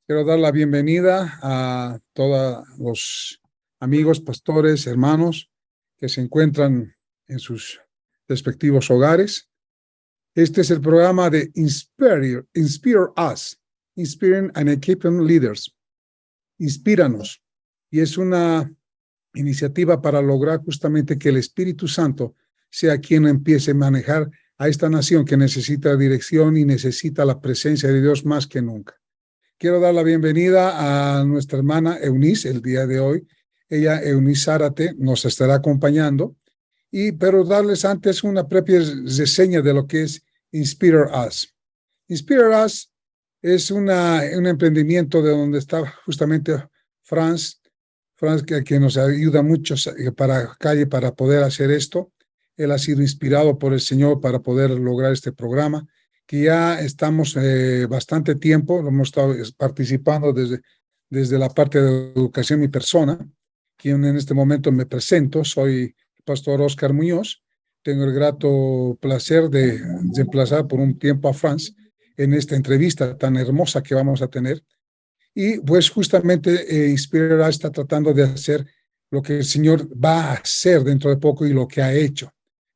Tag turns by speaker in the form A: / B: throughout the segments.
A: Quiero dar la bienvenida a todos los amigos, pastores, hermanos que se encuentran en sus respectivos hogares. Este es el programa de Inspire Us, Inspiring and Equipping Leaders. Inspíranos. Y es una iniciativa para lograr justamente que el Espíritu Santo sea quien empiece a manejar a esta nación que necesita dirección y necesita la presencia de Dios más que nunca. Quiero dar la bienvenida a nuestra hermana Eunice el día de hoy. Ella, Eunice Zárate, nos estará acompañando. Pero darles antes una propia reseña de lo que es Inspire Us. Inspire Us es un emprendimiento de donde está justamente Franz, que nos ayuda mucho para poder hacer esto. Él ha sido inspirado por el Señor para poder lograr este programa, que ya estamos bastante tiempo, lo hemos estado participando desde la parte de educación, mi persona, quien en este momento me presento. Soy el pastor Oscar Muñoz. Tengo el grato placer de reemplazar por un tiempo a Franz en esta entrevista tan hermosa que vamos a tener. Y pues justamente Inspire está tratando de hacer lo que el Señor va a hacer dentro de poco y lo que ha hecho.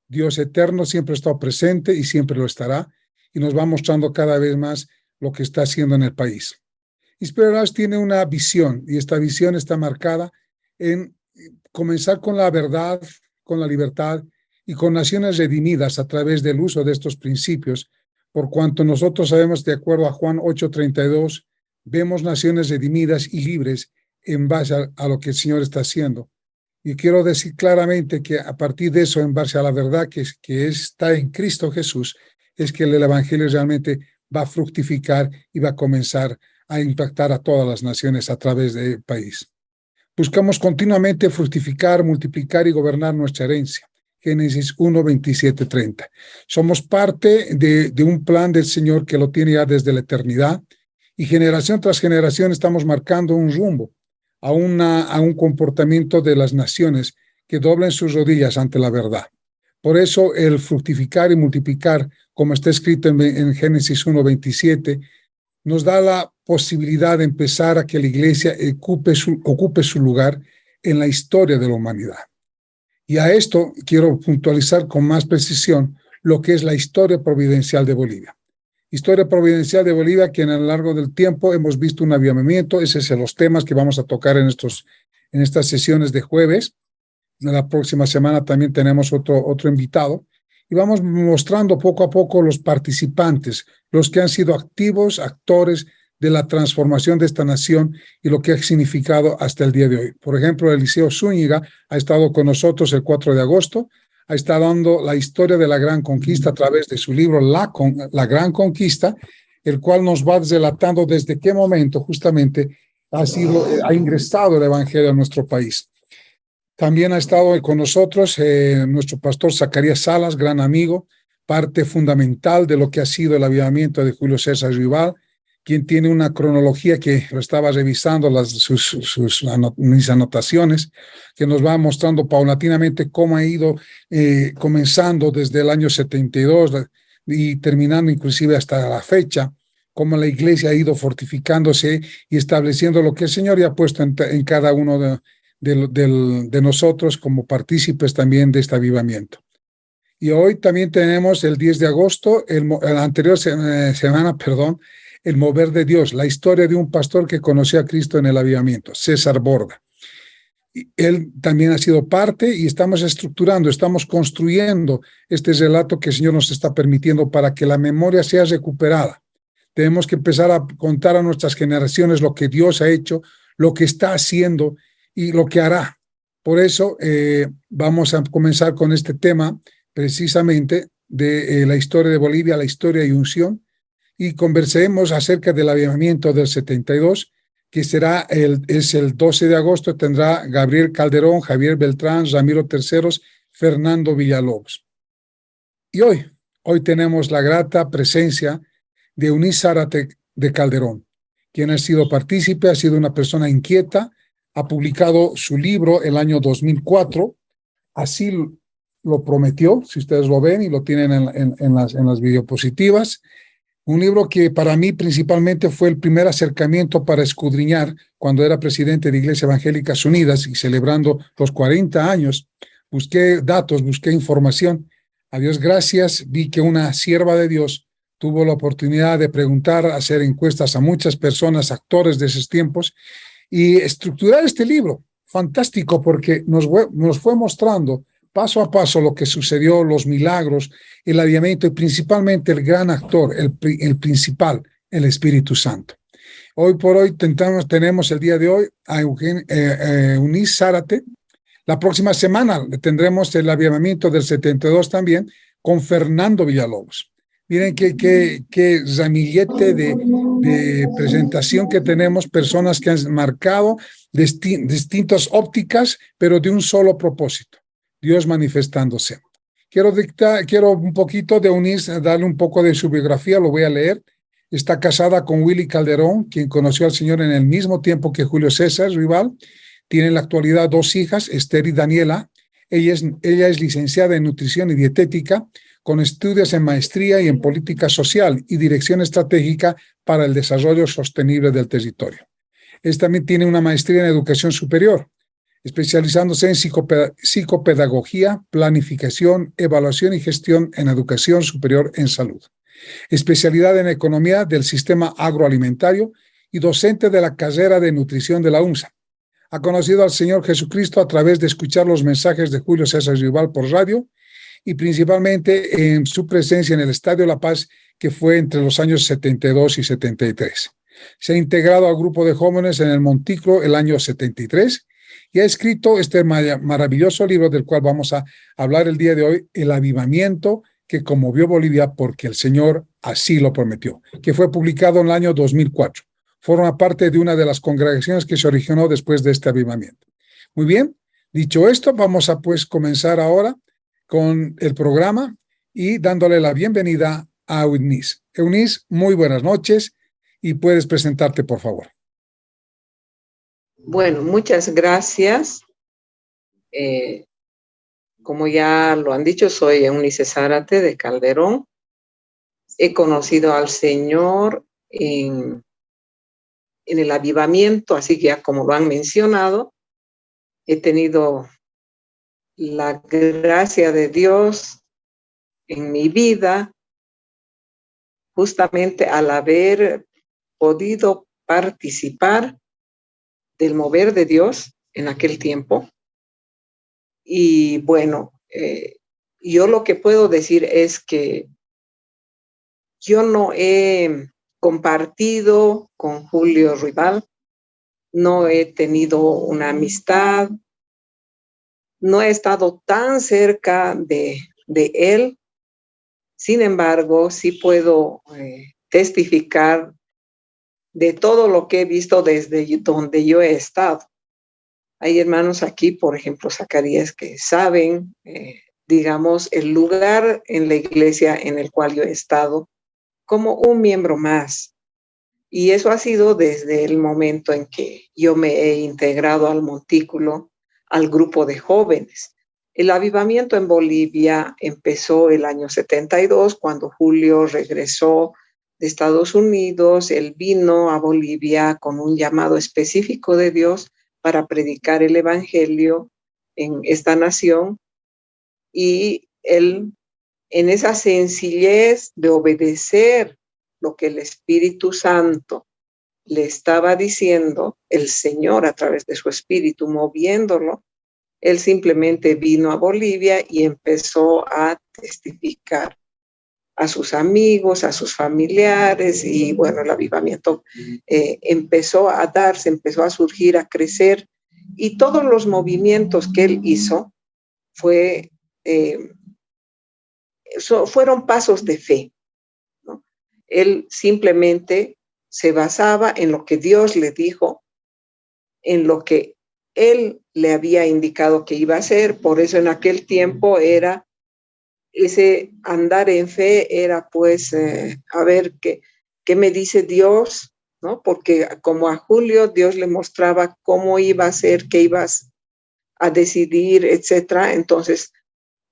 A: Dios eterno siempre ha estado presente y siempre lo estará, y nos va mostrando cada vez más lo que está haciendo en el país. Inspire Us tiene una visión, y esta visión está marcada en comenzar con la verdad, con la libertad y con naciones redimidas a través del uso de estos principios, por cuanto nosotros sabemos, de acuerdo a Juan 8:32, vemos naciones redimidas y libres en base a lo que el Señor está haciendo. Y quiero decir claramente que a partir de eso, en base a la verdad que está en Cristo Jesús, es que el Evangelio realmente va a fructificar y va a comenzar a impactar a todas las naciones a través del país. Buscamos continuamente fructificar, multiplicar y gobernar nuestra herencia. Génesis 1:27-30. Somos parte de un plan del Señor que lo tiene ya desde la eternidad, y generación tras generación estamos marcando un rumbo a un comportamiento de las naciones que doblen sus rodillas ante la verdad. Por eso el fructificar y multiplicar, como está escrito en Génesis 1:27, nos da la posibilidad de empezar a que la iglesia ocupe su lugar en la historia de la humanidad. Y a esto quiero puntualizar con más precisión lo que es la historia providencial de Bolivia. Historia providencial de Bolivia, que a lo largo del tiempo hemos visto un avivamiento. Ese es los temas que vamos a tocar en estas sesiones de jueves. La próxima semana también tenemos otro invitado, y vamos mostrando poco a poco los participantes, los que han sido activos actores de la transformación de esta nación y lo que ha significado hasta el día de hoy. Por ejemplo, Eliseo Zúñiga ha estado con nosotros el 4 de agosto, ha estado dando la historia de la Gran Conquista a través de su libro La Gran Conquista, el cual nos va relatando desde qué momento justamente ha ingresado el Evangelio a nuestro país. También ha estado con nosotros nuestro pastor Zacarías Salas, gran amigo, parte fundamental de lo que ha sido el avivamiento de Julio César Rival, quien tiene una cronología que lo estaba revisando, mis anotaciones, que nos va mostrando paulatinamente cómo ha ido comenzando desde el año 72 y terminando inclusive hasta la fecha, cómo la iglesia ha ido fortificándose y estableciendo lo que el Señor ya ha puesto en cada uno de nosotros como partícipes también de este avivamiento. Y hoy también tenemos el 10 de agosto, la anterior semana, el mover de Dios, la historia de un pastor que conoció a Cristo en el avivamiento, César Borda. Y él también ha sido parte, y estamos estructurando, estamos construyendo este relato que el Señor nos está permitiendo para que la memoria sea recuperada. Tenemos que empezar a contar a nuestras generaciones lo que Dios ha hecho, lo que está haciendo y lo que hará. Por eso vamos a comenzar con este tema precisamente de la historia de Bolivia, la historia y unción, y conversaremos acerca del avivamiento del 72, que es el 12 de agosto, tendrá Gabriel Calderón, Javier Beltrán, Ramiro Terceros, Fernando Villalobos. Y hoy tenemos la grata presencia de Eunice Zárate de Calderón, quien ha sido partícipe, ha sido una persona inquieta, ha publicado su libro el año 2004, así lo prometió, si ustedes lo ven y lo tienen en las videopositivas. Un libro que para mí principalmente fue el primer acercamiento para escudriñar cuando era presidente de Iglesias Evangélicas Unidas y celebrando los 40 años. Busqué datos, busqué información. A Dios gracias, vi que una sierva de Dios tuvo la oportunidad de preguntar, hacer encuestas a muchas personas, actores de esos tiempos, y estructurar este libro. Fantástico, porque nos fue mostrando paso a paso lo que sucedió, los milagros, el avivamiento y principalmente el gran actor, el principal, el Espíritu Santo. Hoy por hoy tenemos el día de hoy a Eunice Zárate. La próxima semana tendremos el avivamiento del 72 también con Fernando Villalobos. Miren qué ramillete de presentación que tenemos, personas que han marcado distintas ópticas, pero de un solo propósito, Dios manifestándose. Quiero un poquito de Eunice, darle un poco de su biografía, lo voy a leer. Está casada con Willy Calderón, quien conoció al Señor en el mismo tiempo que Julio César Rival. Tiene en la actualidad 2 hijas, Esther y Daniela. Ella es licenciada en nutrición y dietética, con estudios en maestría y en política social y dirección estratégica para el desarrollo sostenible del territorio. También tiene una maestría en educación superior, especializándose en psicopedagogía, planificación, evaluación y gestión en educación superior en salud. Especialidad en economía del sistema agroalimentario y docente de la carrera de nutrición de la UNSA. Ha conocido al Señor Jesucristo a través de escuchar los mensajes de Julio César Rival por radio y principalmente en su presencia en el Estadio La Paz, que fue entre los años 72 y 73. Se ha integrado al grupo de jóvenes en el Montículo el año 73 y ha escrito este maravilloso libro del cual vamos a hablar el día de hoy, El avivamiento que conmovió Bolivia porque el Señor así lo prometió, que fue publicado en el año 2004. Forma parte de una de las congregaciones que se originó después de este avivamiento. Muy bien, dicho esto, vamos a pues comenzar ahora con el programa y dándole la bienvenida a Eunice. Eunice, muy buenas noches y puedes presentarte, por favor.
B: Bueno, muchas gracias. Como ya lo han dicho, soy Eunice Zárate de Calderón. He conocido al Señor en el avivamiento, así que ya como lo han mencionado, he tenido la gracia de Dios en mi vida, justamente al haber podido participar del mover de Dios en aquel tiempo. Y bueno, yo lo que puedo decir es que yo no he compartido con Julio Rival, no he tenido una amistad, no he estado tan cerca de él. Sin embargo, sí puedo testificar de todo lo que he visto desde donde yo he estado. Hay hermanos aquí, por ejemplo, Zacarías, que saben, digamos, el lugar en la iglesia en el cual yo he estado como un miembro más. Y eso ha sido desde el momento en que yo me he integrado al Montículo, al grupo de jóvenes. El avivamiento en Bolivia empezó el año 72, cuando Julio regresó de Estados Unidos. Él vino a Bolivia con un llamado específico de Dios para predicar el evangelio en esta nación, y él, en esa sencillez de obedecer lo que el Espíritu Santo le estaba diciendo, el Señor a través de su Espíritu moviéndolo, él simplemente vino a Bolivia y empezó a testificar a sus amigos, a sus familiares, y bueno, el avivamiento empezó a darse, empezó a surgir, a crecer, y todos los movimientos que él hizo fueron pasos de fe, ¿no? Él simplemente se basaba en lo que Dios le dijo, en lo que él le había indicado que iba a hacer. Por eso en aquel tiempo era ese andar en fe, era pues a ver qué me dice Dios, ¿no? Porque como a Julio Dios le mostraba cómo iba a ser, qué ibas a decidir, etcétera. Entonces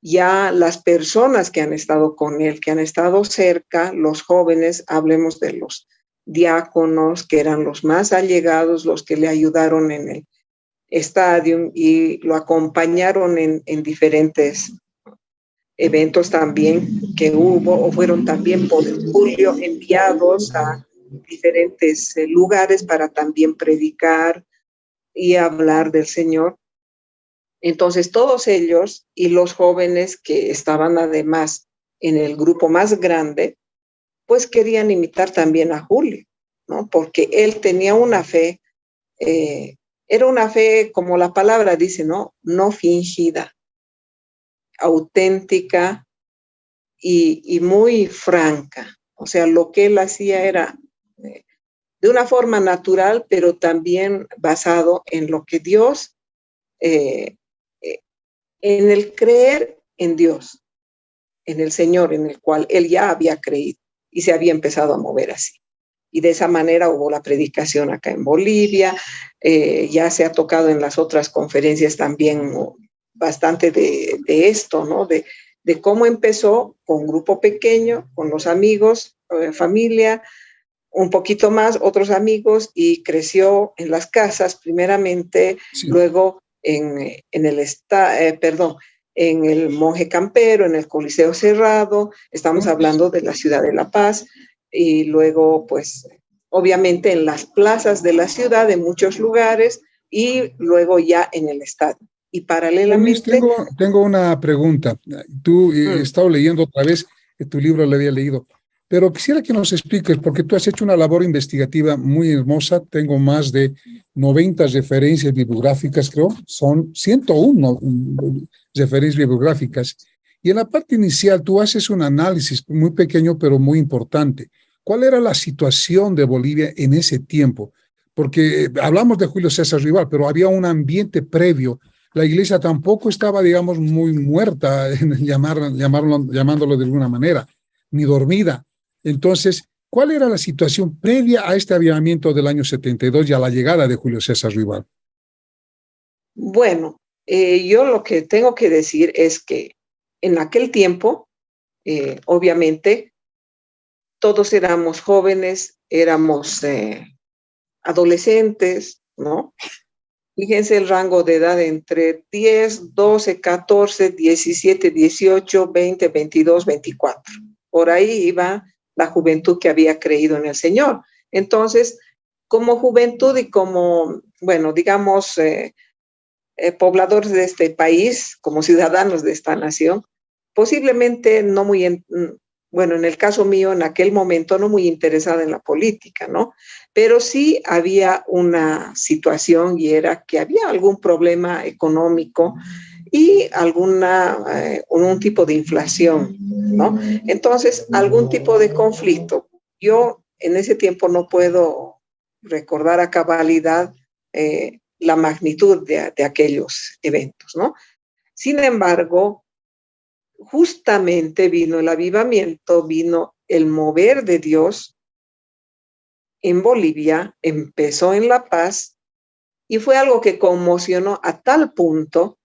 B: ya las personas que han estado con él, que han estado cerca, los jóvenes, hablemos de los diáconos, que eran los más allegados, los que le ayudaron en el estadio y lo acompañaron en diferentes eventos también que hubo, o fueron también por Julio enviados a diferentes lugares para también predicar y hablar del Señor. Entonces, todos ellos y los jóvenes que estaban además en el grupo más grande, pues querían imitar también a Julio, ¿no? Porque él tenía una fe, era una fe, como la palabra dice, ¿no? No fingida, auténtica y muy franca. O sea, lo que él hacía era de una forma natural, pero también basado en lo que Dios, en el creer en Dios, en el Señor, en el cual él ya había creído y se había empezado a mover así. Y de esa manera hubo la predicación acá en Bolivia, ya se ha tocado en las otras conferencias también bastante de esto, ¿no? De cómo empezó con un grupo pequeño, con los amigos, familia, un poquito más, otros amigos, y creció en las casas primeramente, sí. Luego en el Monje Campero, en el Coliseo Cerrado, estamos hablando de la ciudad de La Paz, y luego, pues, obviamente en las plazas de la ciudad, en muchos lugares, y luego ya en el estadio. Y paralelamente...
A: Tengo una pregunta. Tú he estado leyendo otra vez, tu libro lo había leído, pero quisiera que nos expliques, porque tú has hecho una labor investigativa muy hermosa. Tengo más de 90 referencias bibliográficas, creo. Son 101 referencias bibliográficas. Y en la parte inicial tú haces un análisis muy pequeño, pero muy importante. ¿Cuál era la situación de Bolivia en ese tiempo? Porque hablamos de Julio César Rival, pero había un ambiente previo. La iglesia tampoco estaba, digamos, muy muerta, llamándolo de alguna manera, ni dormida. Entonces, ¿cuál era la situación previa a este avivamiento del año 72 y a la llegada de Julio César Rival?
B: Bueno, yo lo que tengo que decir es que en aquel tiempo, obviamente, todos éramos jóvenes, éramos adolescentes, ¿no? Fíjense el rango de edad entre 10, 12, 14, 17, 18, 20, 22, 24. Por ahí iba la juventud que había creído en el Señor. Entonces, como juventud y como, bueno, digamos, pobladores de este país, como ciudadanos de esta nación, posiblemente no muy, bueno, en el caso mío, en aquel momento, no muy interesada en la política, ¿no? Pero sí había una situación y era que había algún problema económico y un tipo de inflación, ¿no? Entonces, algún tipo de conflicto. Yo en ese tiempo no puedo recordar a cabalidad la magnitud de aquellos eventos, ¿no? Sin embargo, justamente vino el avivamiento, vino el mover de Dios en Bolivia, empezó en La Paz y fue algo que conmocionó a tal punto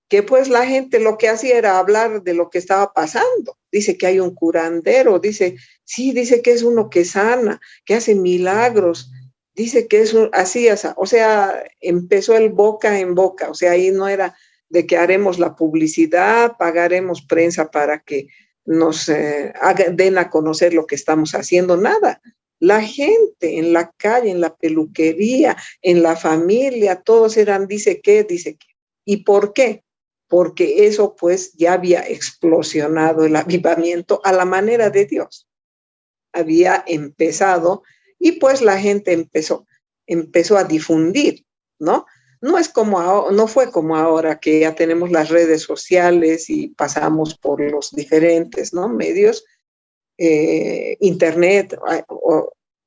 B: que pues la gente lo que hacía era hablar de lo que estaba pasando. Dice que hay un curandero, dice que es uno que sana, que hace milagros, dice que es así, o sea, empezó el boca en boca, o sea, ahí no era de que haremos la publicidad, pagaremos prensa para que nos den a conocer lo que estamos haciendo, nada. La gente en la calle, en la peluquería, en la familia, todos eran dice qué. ¿Y por qué? Porque eso pues ya había explosionado el avivamiento a la manera de Dios. Había empezado y pues la gente empezó a difundir, ¿no? No fue como ahora que ya tenemos las redes sociales y pasamos por los diferentes, ¿no? medios, internet,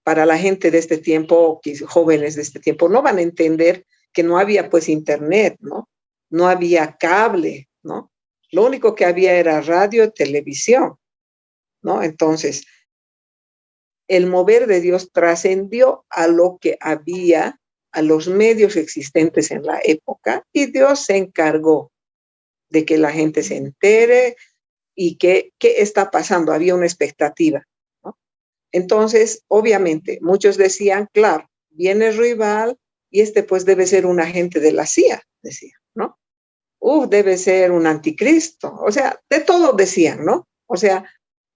B: para la gente de este tiempo, jóvenes de este tiempo, no van a entender que no había pues internet, ¿no? No había cable, ¿no? Lo único que había era radio, televisión, ¿no? Entonces, el mover de Dios trascendió a lo que había, a los medios existentes en la época, y Dios se encargó de que la gente se entere y qué está pasando. Había una expectativa, ¿no? Entonces, obviamente, muchos decían, claro, viene Ruibal y pues debe ser un agente de la CIA, decían, ¿no? Debe ser un anticristo. O sea, de todo decían, ¿no? O sea,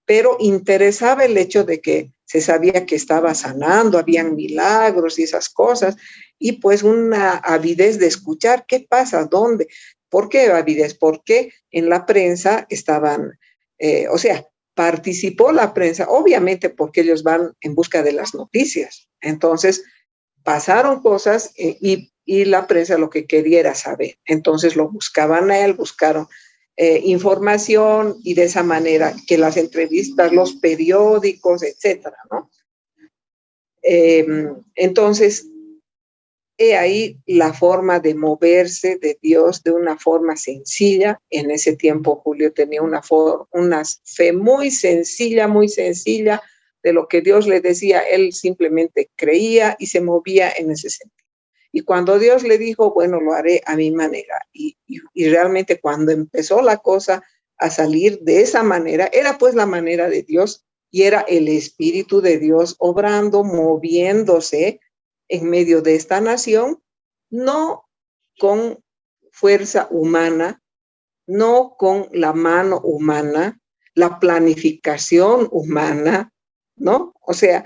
B: pero interesaba el hecho de que se sabía que estaba sanando, habían milagros y esas cosas, y pues una avidez de escuchar qué pasa, dónde, por qué avidez, porque en la prensa estaban, o sea, participó la prensa, obviamente porque ellos van en busca de las noticias. Entonces, pasaron cosas y la prensa lo que quería era saber. Entonces lo buscaban a él, buscaron información y de esa manera que las entrevistas, los periódicos, etcétera, ¿no? Entonces, he ahí la forma de moverse de Dios de una forma sencilla. En ese tiempo Julio tenía una fe muy sencilla de lo que Dios le decía. Él simplemente creía y se movía en ese sentido. Y cuando Dios le dijo, bueno, lo haré a mi manera. Y realmente cuando empezó la cosa a salir de esa manera, era pues la manera de Dios y era el Espíritu de Dios obrando, moviéndose en medio de esta nación, no con fuerza humana, no con la mano humana, la planificación humana, ¿no? O sea,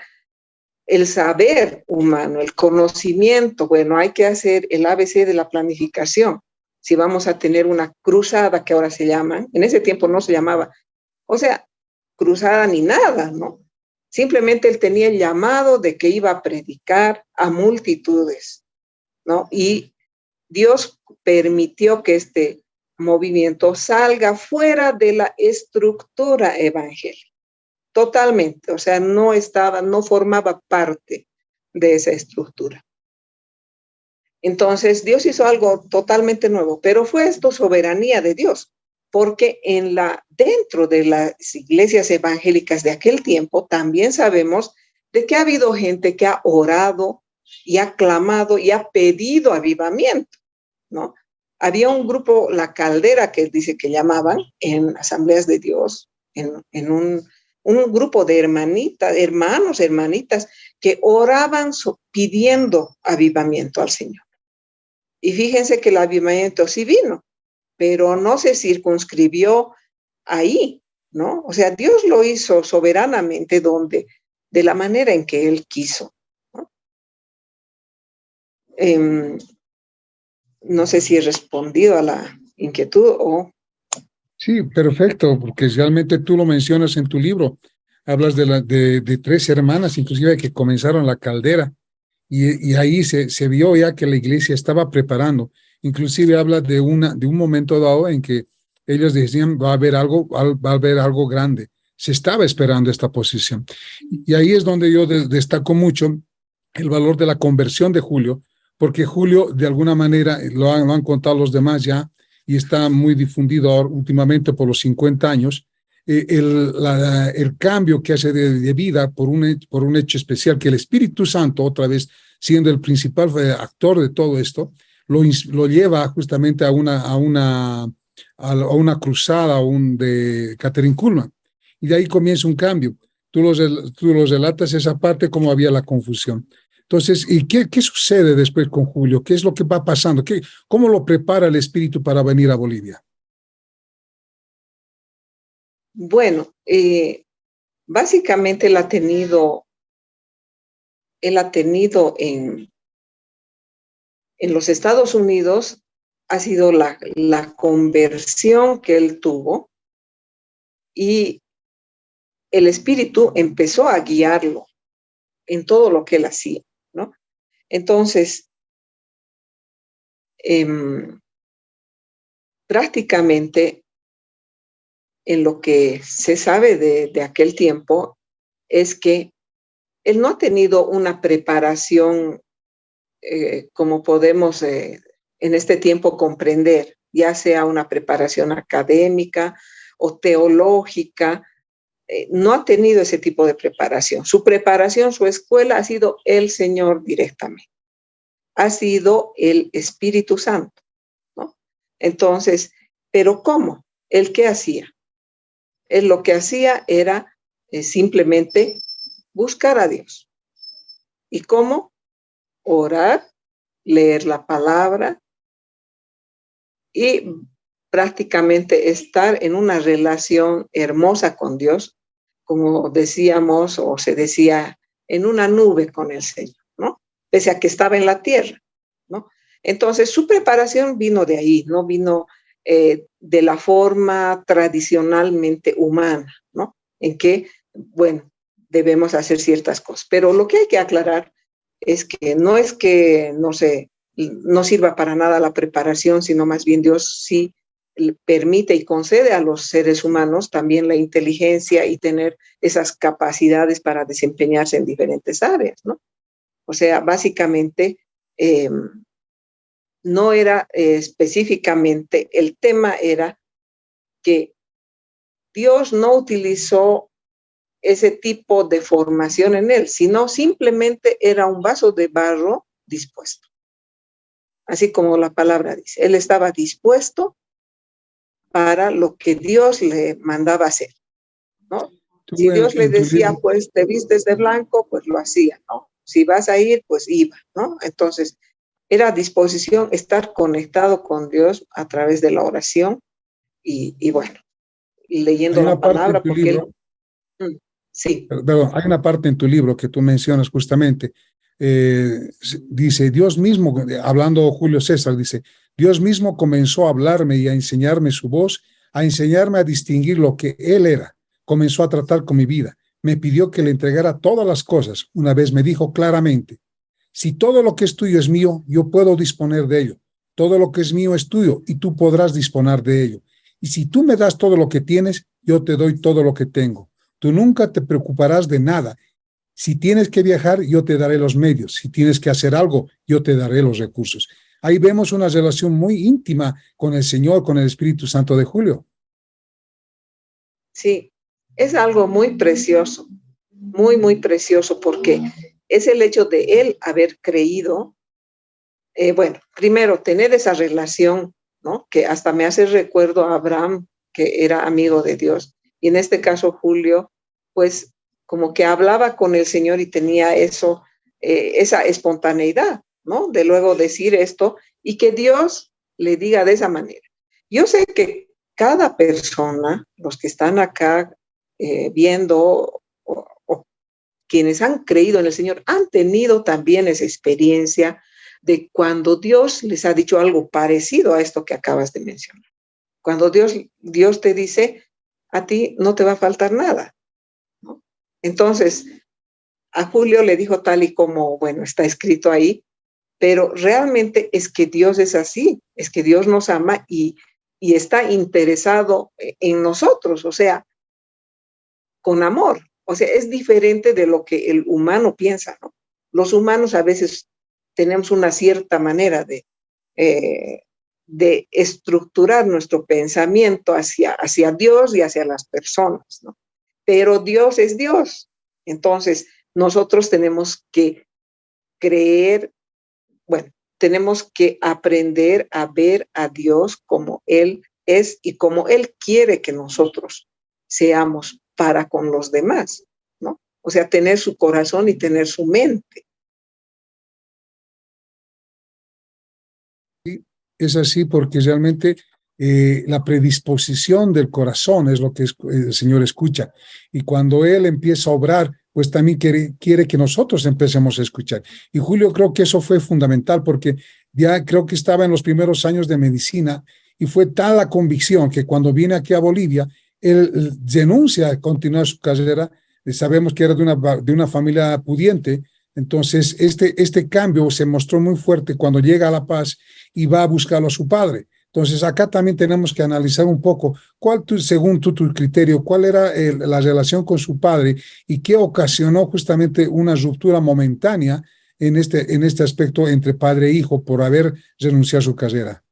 B: el saber humano, el conocimiento, bueno, hay que hacer el ABC de la planificación. Si vamos a tener una cruzada, que ahora se llaman, en ese tiempo no se llamaba, o sea, cruzada ni nada, ¿no? Simplemente él tenía el llamado de que iba a predicar a multitudes, ¿no? Y Dios permitió que este movimiento salga fuera de la estructura evangélica. Totalmente, o sea, no formaba parte de esa estructura. Entonces, Dios hizo algo totalmente nuevo, pero fue esto soberanía de Dios, porque dentro de las iglesias evangélicas de aquel tiempo también sabemos de que ha habido gente que ha orado y ha clamado y ha pedido avivamiento, ¿no? Había un grupo, La Caldera, que dice que llamaban en asambleas de Dios, en un grupo de hermanitas, que oraban pidiendo avivamiento al Señor. Y fíjense que el avivamiento sí vino, pero no se circunscribió ahí, ¿no? O sea, Dios lo hizo soberanamente de la manera en que Él quiso, ¿no? No sé si he respondido a la inquietud o...
A: Sí, perfecto, porque realmente tú lo mencionas en tu libro. Hablas de tres hermanas, inclusive que comenzaron La Caldera, y ahí se vio ya que la iglesia estaba preparando. Inclusive habla de un momento dado en que ellos decían, va a haber algo grande. Se estaba esperando esta posición. Y ahí es donde yo destaco mucho el valor de la conversión de Julio, porque Julio, de alguna manera, lo han contado los demás ya, y está muy difundido ahora, últimamente por los 50 años, el cambio que hace de vida por un hecho especial, que el Espíritu Santo, otra vez siendo el principal actor de todo esto, lo lleva justamente a una cruzada de Catherine Kuhlman. Y de ahí comienza un cambio. Tú los relatas esa parte, cómo había la confusión. Entonces, ¿y qué sucede después con Julio? ¿Qué es lo que va pasando? ¿Cómo lo prepara el Espíritu para venir a Bolivia?
B: Bueno, básicamente él ha tenido en los Estados Unidos, ha sido la conversión que él tuvo y el Espíritu empezó a guiarlo en todo lo que él hacía, ¿no? Entonces, prácticamente en lo que se sabe de aquel tiempo es que él no ha tenido una preparación como podemos en este tiempo comprender, ya sea una preparación académica o teológica, no ha tenido ese tipo de preparación. Su preparación, su escuela ha sido el Señor directamente, ha sido el Espíritu Santo, ¿no? Entonces, Pero ¿cómo? ¿Él qué hacía? Él lo que hacía era simplemente buscar a Dios. ¿Y cómo? Orar, leer la palabra y prácticamente estar en una relación hermosa con Dios, como decíamos o se decía, en una nube con el Señor, ¿no? Pese a que estaba en la tierra, ¿no? Entonces, su preparación vino de ahí, no vino de la forma tradicionalmente humana, ¿no? En que, bueno, debemos hacer ciertas cosas. Pero lo que hay que aclarar es que no sé, no sirva para nada la preparación, sino más bien Dios sí permite y concede a los seres humanos también la inteligencia y tener esas capacidades para desempeñarse en diferentes áreas, ¿no? O sea, básicamente no era específicamente, el tema era que Dios no utilizó ese tipo de formación en él, sino simplemente era un vaso de barro dispuesto. Así como la palabra dice, él estaba dispuesto para lo que Dios le mandaba hacer, ¿no? Si Dios le decía, pues te vistes de blanco, pues lo hacía, ¿no? Si vas a ir, pues iba, ¿no? Entonces, era disposición estar conectado con Dios a través de la oración y bueno, leyendo la palabra, porque él, sí.
A: Perdón, hay una parte en tu libro que tú mencionas justamente, dice, Dios mismo, hablando Julio César, dice, Dios mismo comenzó a hablarme y a enseñarme su voz, a enseñarme a distinguir lo que Él era, comenzó a tratar con mi vida, me pidió que le entregara todas las cosas, una vez me dijo claramente, si todo lo que es tuyo es mío, yo puedo disponer de ello, todo lo que es mío es tuyo y tú podrás disponer de ello, y si tú me das todo lo que tienes, yo te doy todo lo que tengo. Tú nunca te preocuparás de nada. Si tienes que viajar, yo te daré los medios. Si tienes que hacer algo, yo te daré los recursos. Ahí vemos una relación muy íntima con el Señor, con el Espíritu Santo de Julio.
B: Sí, es algo muy precioso, muy precioso, porque es el hecho de él haber creído, bueno, primero tener esa relación, ¿no? Que hasta me hace recuerdo a Abraham, que era amigo de Dios, y en este caso Julio, pues como que hablaba con el Señor y tenía eso, esa espontaneidad, ¿no? De luego decir esto y que Dios le diga de esa manera. Yo sé que cada persona, los que están acá viendo o quienes han creído en el Señor, han tenido también esa experiencia de cuando Dios les ha dicho algo parecido a esto que acabas de mencionar. Cuando Dios te dice, a ti no te va a faltar nada, ¿no? Entonces, a Julio le dijo tal y como, bueno, está escrito ahí, pero realmente es que Dios es así, es que Dios nos ama y está interesado en nosotros, o sea, con amor. O sea, es diferente de lo que el humano piensa, ¿no? Los humanos a veces tenemos una cierta manera de estructurar nuestro pensamiento hacia Dios y hacia las personas, ¿no? Pero Dios es Dios. Entonces, nosotros tenemos que creer, bueno, tenemos que aprender a ver a Dios como Él es y como Él quiere que nosotros seamos para con los demás, ¿no? O sea, tener su corazón y tener su mente.
A: Es así porque realmente la predisposición del corazón es lo que el Señor escucha. Y cuando Él empieza a obrar, pues también quiere que nosotros empecemos a escuchar. Y Julio, creo que eso fue fundamental porque ya creo que estaba en los primeros años de medicina y fue tal la convicción que cuando viene aquí a Bolivia, él denuncia continuar su carrera. Sabemos que era de una familia pudiente. Entonces, este cambio se mostró muy fuerte cuando llega a La Paz y va a buscarlo a su padre. Entonces, acá también tenemos que analizar un poco según tu criterio, cuál era la relación con su padre y qué ocasionó justamente una ruptura momentánea en este aspecto entre padre e hijo por haber renunciado a su carrera.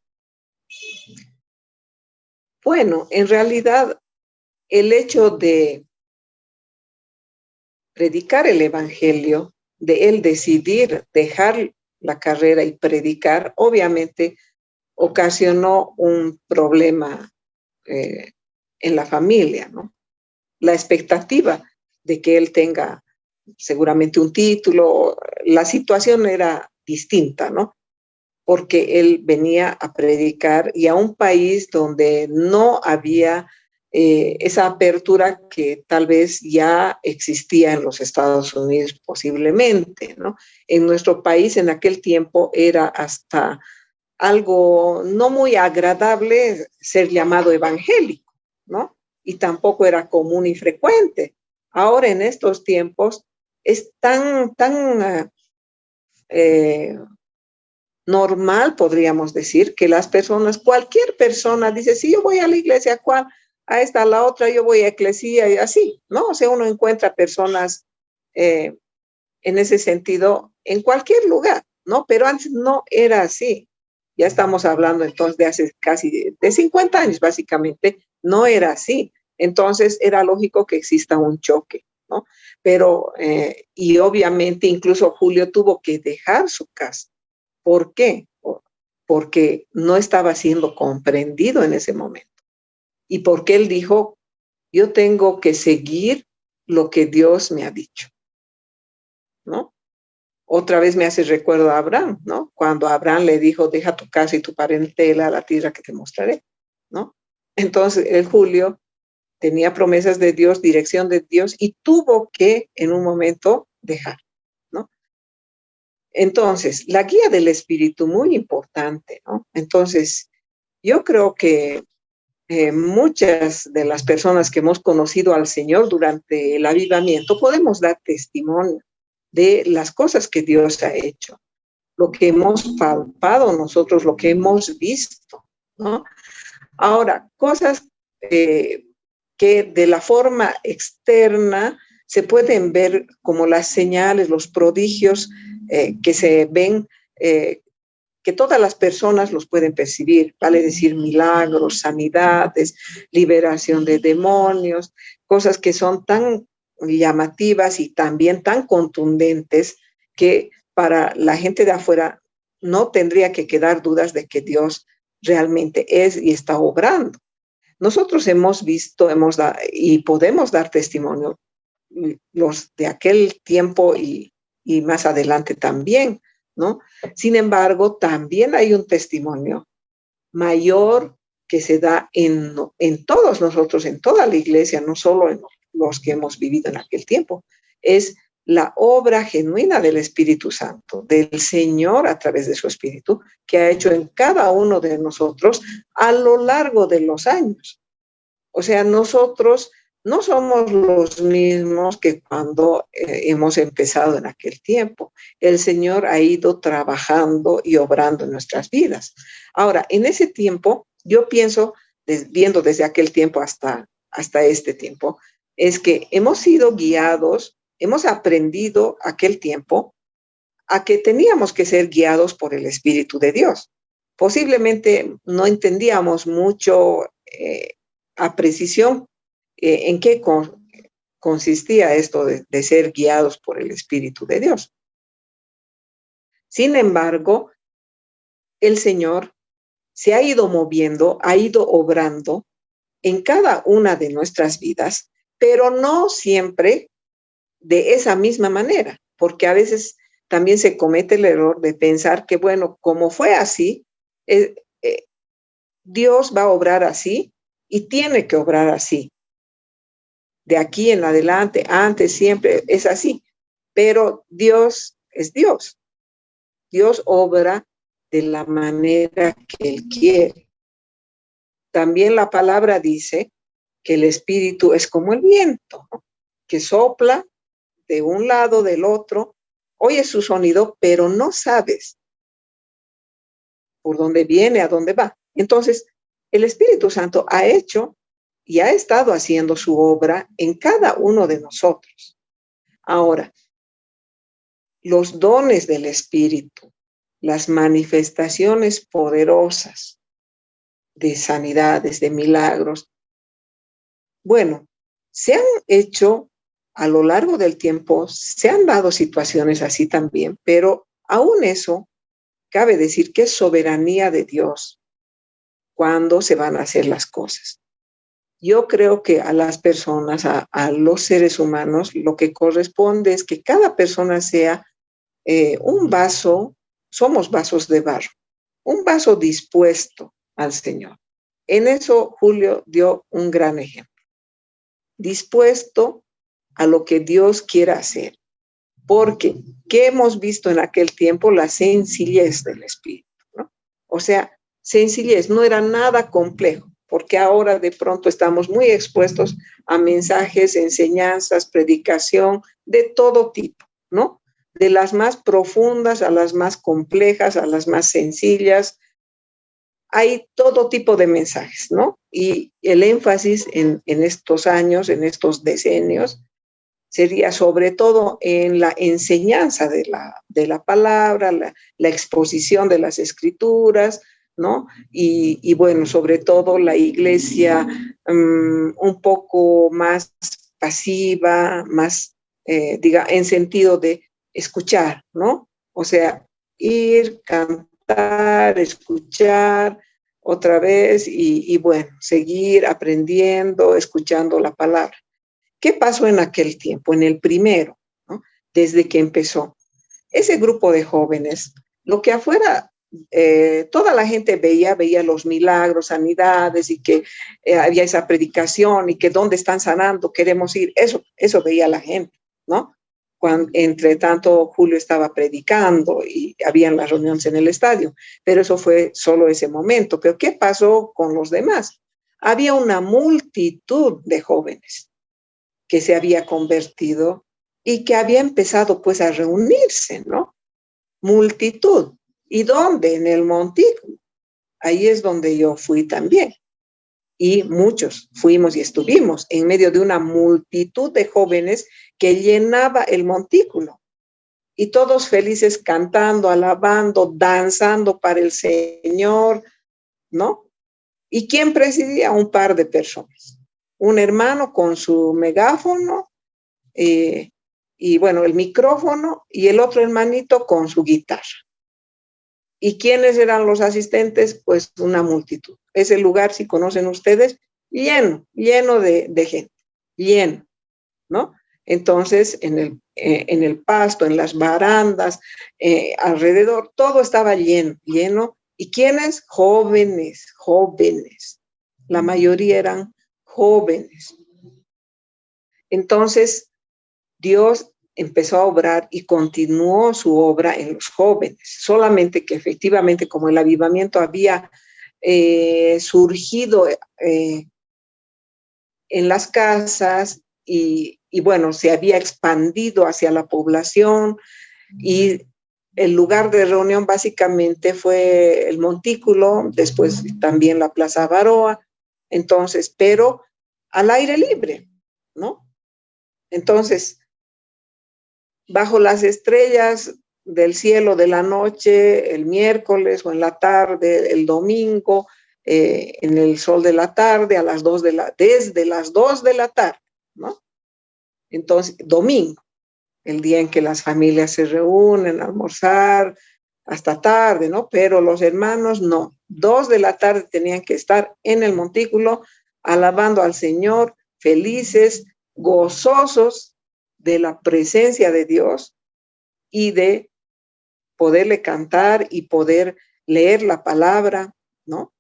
B: Bueno, en realidad, el hecho de predicar el evangelio, de él decidir dejar la carrera y predicar, obviamente ocasionó un problema en la familia, ¿no? La expectativa de que él tenga seguramente un título, la situación era distinta, ¿no? Porque él venía a predicar y a un país donde no había esa apertura que tal vez ya existía en los Estados Unidos posiblemente, ¿no? En nuestro país en aquel tiempo era hasta algo no muy agradable ser llamado evangélico, ¿no? Y tampoco era común y frecuente. Ahora en estos tiempos es tan normal, podríamos decir, que las personas, cualquier persona dice, sí, yo voy a la iglesia, ¿cuál? A esta, a la otra, yo voy a eclesía y así, ¿no? O sea, uno encuentra personas en ese sentido en cualquier lugar, ¿no? Pero antes no era así. Ya estamos hablando entonces de hace casi de 50 años, básicamente, no era así. Entonces era lógico que exista un choque, ¿no? Pero, y obviamente incluso Julio tuvo que dejar su casa. ¿Por qué? Porque no estaba siendo comprendido en ese momento. Y porque él dijo, yo tengo que seguir lo que Dios me ha dicho, ¿no? Otra vez me hace recuerdo a Abraham, ¿no? Cuando Abraham le dijo, deja tu casa y tu parentela, la tierra que te mostraré, ¿no? Entonces, el Julio tenía promesas de Dios, dirección de Dios, y tuvo que, en un momento, dejar, ¿no? Entonces, la guía del Espíritu, muy importante, ¿no? Entonces, yo creo que muchas de las personas que hemos conocido al Señor durante el avivamiento podemos dar testimonio de las cosas que Dios ha hecho, lo que hemos palpado nosotros, lo que hemos visto, ¿no? Ahora, cosas que de la forma externa se pueden ver como las señales, los prodigios que se ven, que todas las personas los pueden percibir, vale decir milagros, sanidades, liberación de demonios, cosas que son tan llamativas y también tan contundentes que para la gente de afuera no tendría que quedar dudas de que Dios realmente es y está obrando. Nosotros hemos visto, y podemos dar testimonio, los de aquel tiempo y más adelante también, ¿no? Sin embargo, también hay un testimonio mayor que se da en todos nosotros, en toda la iglesia, no solo en los que hemos vivido en aquel tiempo. Es la obra genuina del Espíritu Santo, del Señor a través de su Espíritu, que ha hecho en cada uno de nosotros a lo largo de los años. O sea, nosotros no somos los mismos que cuando hemos empezado en aquel tiempo. El Señor ha ido trabajando y obrando en nuestras vidas. Ahora, en ese tiempo, yo pienso, viendo desde aquel tiempo hasta este tiempo, es que hemos sido guiados, hemos aprendido aquel tiempo a que teníamos que ser guiados por el Espíritu de Dios. Posiblemente no entendíamos mucho a precisión en qué consistía esto de ser guiados por el Espíritu de Dios. Sin embargo, el Señor se ha ido moviendo, ha ido obrando en cada una de nuestras vidas, pero no siempre de esa misma manera, porque a veces también se comete el error de pensar que, bueno, como fue así, Dios va a obrar así y tiene que obrar así. De aquí en adelante, antes, siempre es así. Pero Dios es Dios. Dios obra de la manera que Él quiere. También la palabra dice que el Espíritu es como el viento, ¿no? Que sopla de un lado, del otro, oyes su sonido, pero no sabes por dónde viene, a dónde va. Entonces, el Espíritu Santo ha hecho y ha estado haciendo su obra en cada uno de nosotros. Ahora, los dones del Espíritu, las manifestaciones poderosas de sanidades, de milagros, bueno, se han hecho a lo largo del tiempo, se han dado situaciones así también, pero aún eso, cabe decir que es soberanía de Dios, cuándo se van a hacer las cosas. Yo creo que a las personas, a los seres humanos, lo que corresponde es que cada persona sea un vaso, somos vasos de barro, un vaso dispuesto al Señor. En eso Julio dio un gran ejemplo. Dispuesto a lo que Dios quiera hacer. Porque, ¿qué hemos visto en aquel tiempo? La sencillez del espíritu, ¿no? O sea, sencillez, no era nada complejo, porque ahora de pronto estamos muy expuestos a mensajes, enseñanzas, predicación de todo tipo, ¿no? De las más profundas a las más complejas, a las más sencillas. Hay todo tipo de mensajes, ¿no? Y el énfasis en estos años, en estos decenios, sería sobre todo en la enseñanza de la palabra, la exposición de las escrituras, ¿no? Y bueno, sobre todo la iglesia un poco más pasiva, más, en sentido de escuchar, ¿no? O sea, ir, cantar, escuchar otra vez y bueno, seguir aprendiendo, escuchando la palabra. ¿Qué pasó en aquel tiempo, en el primero, ¿no? Desde que empezó? Ese grupo de jóvenes, lo que afuera toda la gente veía los milagros, sanidades y que había esa predicación y que dónde están sanando, queremos ir, eso veía la gente, ¿no? Entre tanto Julio estaba predicando y habían las reuniones en el estadio, pero eso fue solo ese momento. Pero ¿qué pasó con los demás? Había una multitud de jóvenes que se había convertido y que había empezado pues a reunirse, ¿no? Multitud. ¿Y dónde? En el montículo. Ahí es donde yo fui también. Y muchos fuimos y estuvimos en medio de una multitud de jóvenes que llenaba el montículo. Y todos felices cantando, alabando, danzando para el Señor, ¿no? ¿Y quién presidía? Un par de personas. Un hermano con su megáfono y bueno, el micrófono y el otro hermanito con su guitarra. ¿Y quiénes eran los asistentes? Pues una multitud. Ese lugar, si conocen ustedes, lleno de gente, lleno, ¿no? Entonces, en el pasto, en las barandas, alrededor, todo estaba lleno. ¿Y quiénes? Jóvenes. La mayoría eran jóvenes. Entonces, Dios empezó a obrar y continuó su obra en los jóvenes, solamente que efectivamente como el avivamiento había surgido en las casas y bueno, se había expandido hacia la población y el lugar de reunión básicamente fue el montículo, después también la Plaza Baroa, entonces, pero al aire libre, ¿no? Entonces, bajo las estrellas del cielo de la noche, el miércoles o en la tarde, el domingo, en el sol de la tarde, desde las 2 de la tarde, ¿no? Entonces, domingo, el día en que las familias se reúnen a almorzar hasta tarde, ¿no? Pero los hermanos no. 2 de la tarde tenían que estar en el montículo alabando al Señor, felices, gozosos de la presencia de Dios y de poderle cantar y poder leer la palabra, ¿no?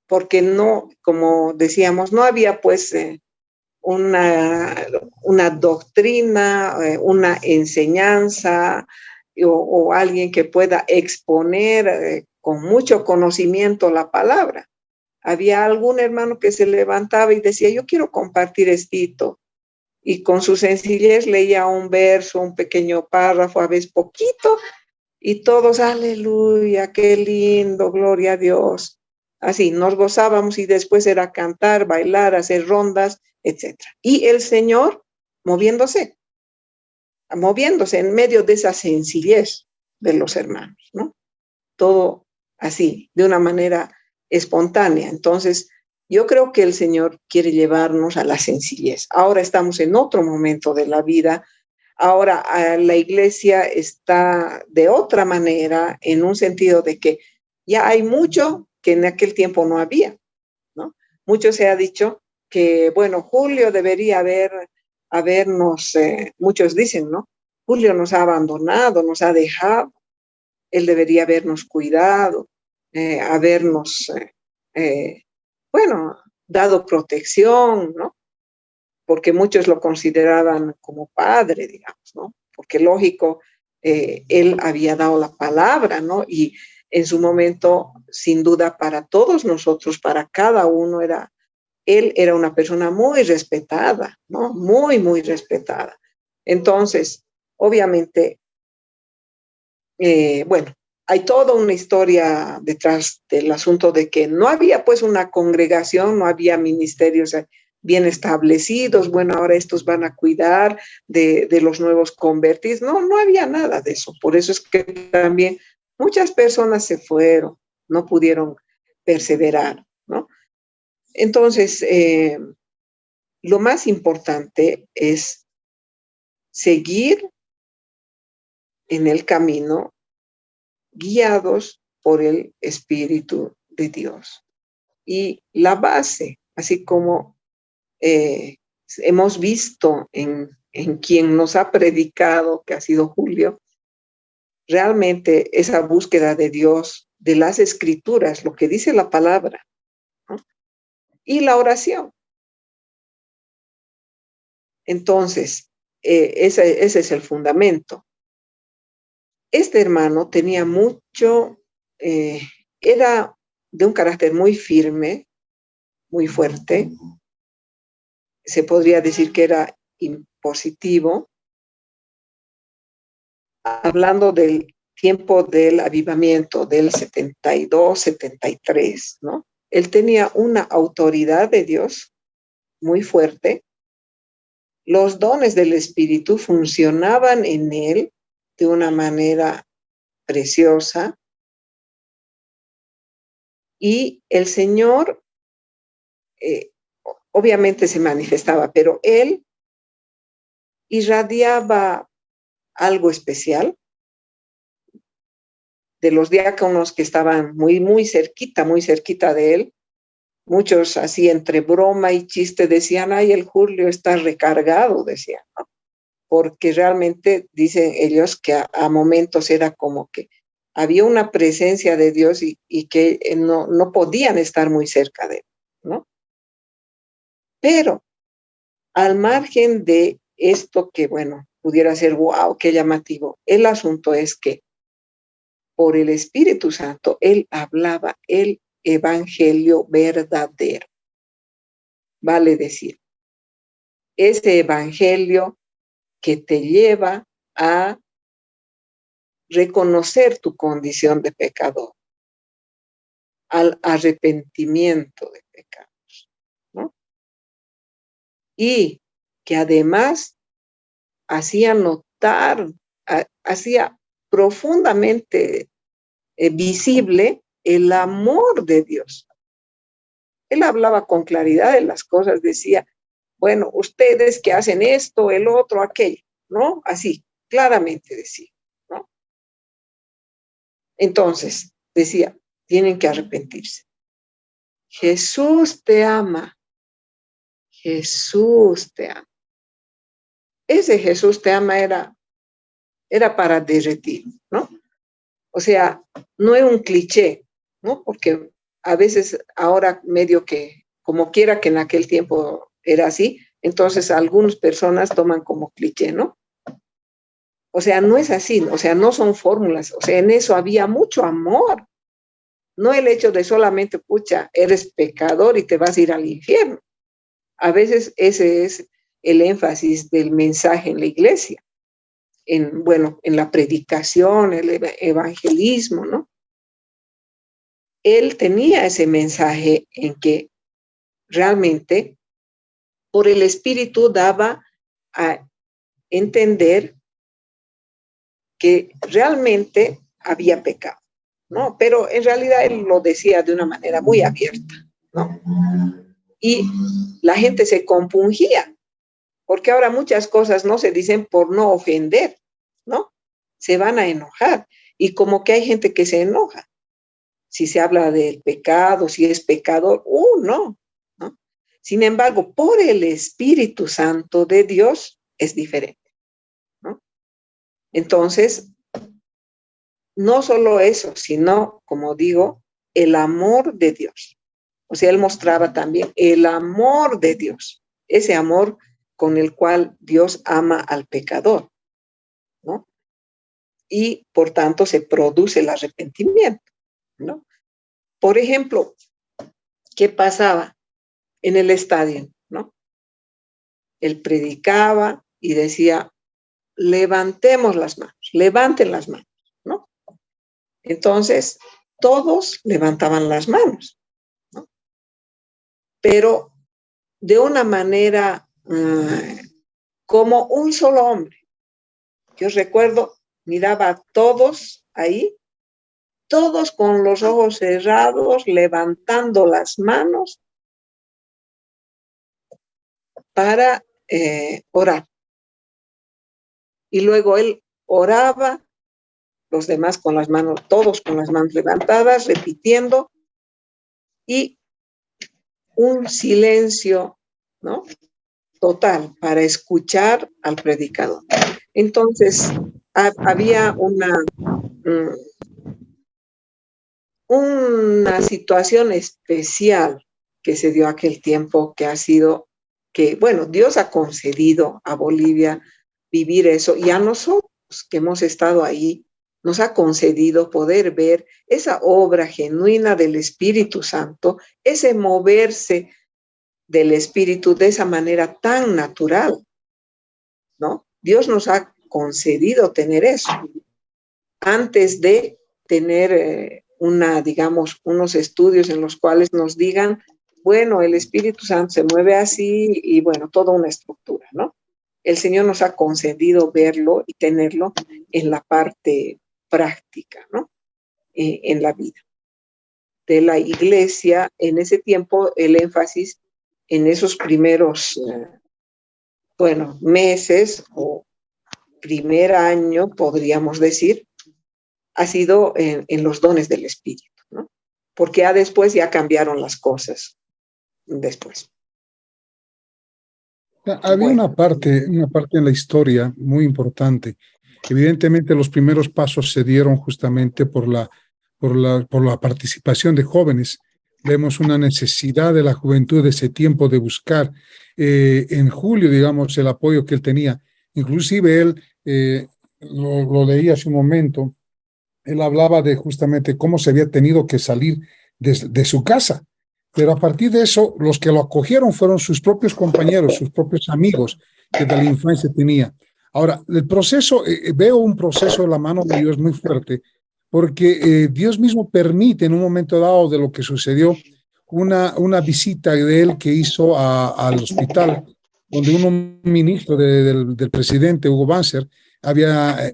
B: Porque no, como decíamos, no había pues una doctrina, una enseñanza o alguien que pueda exponer con mucho conocimiento la palabra. Había algún hermano que se levantaba y decía, yo quiero compartir esto. Y con su sencillez leía un verso, un pequeño párrafo, a veces poquito, y todos, aleluya, qué lindo, gloria a Dios. Así, nos gozábamos y después era cantar, bailar, hacer rondas, etc. Y el Señor moviéndose en medio de esa sencillez de los hermanos, ¿no? Todo así, de una manera espontánea. Entonces, yo creo que el Señor quiere llevarnos a la sencillez. Ahora estamos en otro momento de la vida. Ahora la iglesia está de otra manera, en un sentido de que ya hay mucho que en aquel tiempo no había. mucho se ha dicho que, bueno, Julio debería habernos, muchos dicen, ¿no? Julio nos ha abandonado, nos ha dejado, él debería habernos cuidado, habernos, bueno, dado protección, ¿no? Porque muchos lo consideraban como padre, digamos, ¿no? Porque lógico, él había dado la palabra, ¿no? Y en su momento, sin duda, para todos nosotros, para cada uno, él era una persona muy respetada, ¿no? Muy, muy respetada. Entonces, obviamente, bueno, hay toda una historia detrás del asunto de que no había pues una congregación, no había ministerios bien establecidos, bueno, ahora estos van a cuidar de los nuevos convertidos, no había nada de eso. Por eso es que también muchas personas se fueron, no pudieron perseverar, ¿no? Entonces, lo más importante es seguir en el camino guiados por el Espíritu de Dios. Y la base, así como hemos visto en quien nos ha predicado, que ha sido Julio, realmente esa búsqueda de Dios, de las escrituras, lo que dice la palabra, ¿no? Y la oración. Entonces, ese es el fundamento. Este hermano tenía mucho, era de un carácter muy firme, muy fuerte. Se podría decir que era impositivo. Hablando del tiempo del avivamiento del 72, 73, ¿no? Él tenía una autoridad de Dios muy fuerte. Los dones del Espíritu funcionaban en él de una manera preciosa. Y el Señor obviamente se manifestaba, pero él irradiaba algo especial. De los diáconos que estaban muy cerquita de él, muchos así entre broma y chiste decían, ay, el Julio está recargado, decían, ¿no? Porque realmente dicen ellos que a momentos era como que había una presencia de Dios y que no podían estar muy cerca de él, ¿no? Pero al margen de esto que, bueno, pudiera ser, wow, qué llamativo, el asunto es que por el Espíritu Santo, él hablaba el evangelio verdadero. Vale decir, ese evangelio que te lleva a reconocer tu condición de pecador, al arrepentimiento de pecados, ¿no? Y que además hacía notar, hacía profundamente visible el amor de Dios. Él hablaba con claridad de las cosas, decía, bueno, ustedes que hacen esto, el otro, aquello, ¿no? Así, claramente decía, ¿no? Entonces, decía, tienen que arrepentirse. Jesús te ama. Jesús te ama. Ese Jesús te ama era para derretir, ¿no? O sea, no es un cliché, ¿no? Porque a veces ahora medio que, como quiera que en aquel tiempo era así, entonces algunas personas toman como cliché, ¿no? O sea, no es así, o sea, no son fórmulas, o sea, en eso había mucho amor, no el hecho de solamente, pucha, eres pecador y te vas a ir al infierno. A veces ese es el énfasis del mensaje en la iglesia, bueno, en la predicación, el evangelismo, ¿no? Él tenía ese mensaje en que realmente por el Espíritu daba a entender que realmente había pecado, ¿no? Pero en realidad él lo decía de una manera muy abierta, ¿no? Y la gente se compungía, porque ahora muchas cosas no se dicen por no ofender, ¿no? Se van a enojar. Y como que hay gente que se enoja. Si se habla del pecado, si es pecador, no, Sin embargo, por el Espíritu Santo de Dios es diferente, ¿no? Entonces, no solo eso, sino, como digo, el amor de Dios. O sea, él mostraba también el amor de Dios, ese amor con el cual Dios ama al pecador, ¿no? Y por tanto se produce el arrepentimiento, ¿no? Por ejemplo, ¿qué pasaba en el estadio, ¿no? Él predicaba y decía, levantemos las manos, levanten las manos, ¿no? Entonces, todos levantaban las manos, ¿no? Pero de una manera como un solo hombre. Yo recuerdo, miraba a todos ahí, todos con los ojos cerrados, levantando las manos para orar. Y luego él oraba, los demás con las manos, todos con las manos levantadas, repitiendo, y un silencio, ¿no? Total, para escuchar al predicador. Entonces, había una situación especial que se dio aquel tiempo, que ha sido que, bueno, Dios ha concedido a Bolivia vivir eso, y a nosotros que hemos estado ahí, nos ha concedido poder ver esa obra genuina del Espíritu Santo, ese moverse del Espíritu de esa manera tan natural, ¿no? Dios nos ha concedido tener eso antes de tener digamos, unos estudios en los cuales nos digan, bueno, el Espíritu Santo se mueve así y bueno, toda una estructura, ¿no? El Señor nos ha concedido verlo y tenerlo en la parte práctica, ¿no? En la vida de la iglesia. En ese tiempo, el énfasis en esos primeros, bueno, meses o primer año, podríamos decir, ha sido en los dones del Espíritu, ¿no? Porque ya después ya cambiaron las cosas, después.
A: Había una parte en la historia muy importante. Evidentemente, los primeros pasos se dieron justamente por la participación de jóvenes. Vemos una necesidad de la juventud de ese tiempo de buscar en Julio, digamos, el apoyo que él tenía. Inclusive él, lo leí hace un momento, él hablaba de justamente cómo se había tenido que salir de su casa. Pero a partir de eso, los que lo acogieron fueron sus propios compañeros, sus propios amigos que de la infancia tenía. Ahora, el proceso, veo un proceso de la mano de Dios muy fuerte, porque Dios mismo permite en un momento dado de lo que sucedió una visita de él que hizo al hospital, donde un ministro del presidente, Hugo Banzer,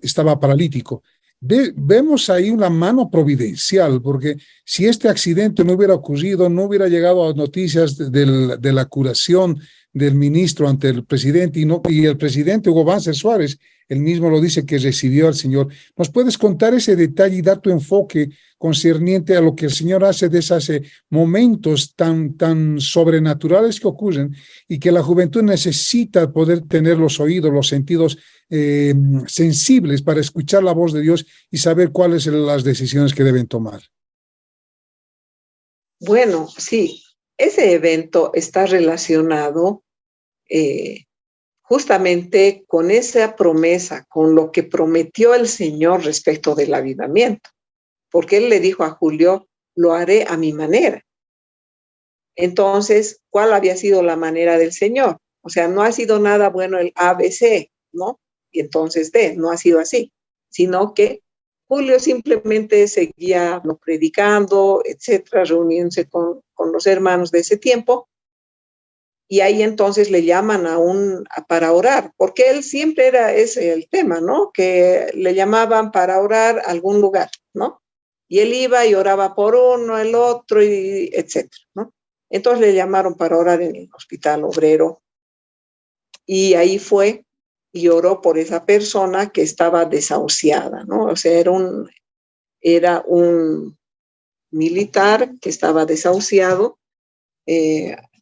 A: estaba paralítico. Vemos ahí una mano providencial, porque si este accidente no hubiera ocurrido, no hubiera llegado a noticias de la curación del ministro ante el presidente, y el presidente Hugo Banzer Suárez, él mismo lo dice que recibió al Señor. ¿Nos puedes contar ese detalle y dar tu enfoque concerniente a lo que el Señor hace de esos momentos tan sobrenaturales que ocurren y que la juventud necesita poder tener los oídos, los sentidos sensibles para escuchar la voz de Dios y saber cuáles son las decisiones que deben tomar?
B: Bueno, sí, ese evento está relacionado justamente con esa promesa, con lo que prometió el Señor respecto del avivamiento, porque Él le dijo a Julio, lo haré a mi manera. Entonces, ¿cuál había sido la manera del Señor? O sea, no ha sido nada bueno el ABC, ¿no? Y entonces no ha sido así, sino que Julio simplemente seguía predicando, etcétera, reuniéndose con los hermanos de ese tiempo, y ahí entonces le llaman para orar, porque él siempre era ese el tema, ¿no? Que le llamaban para orar a algún lugar, ¿no? Y él iba y oraba por uno, el otro, y etcétera, ¿no? Entonces le llamaron para orar en el Hospital Obrero, y ahí fue y oró por esa persona que estaba desahuciada, ¿no? O sea, era un militar que estaba desahuciado,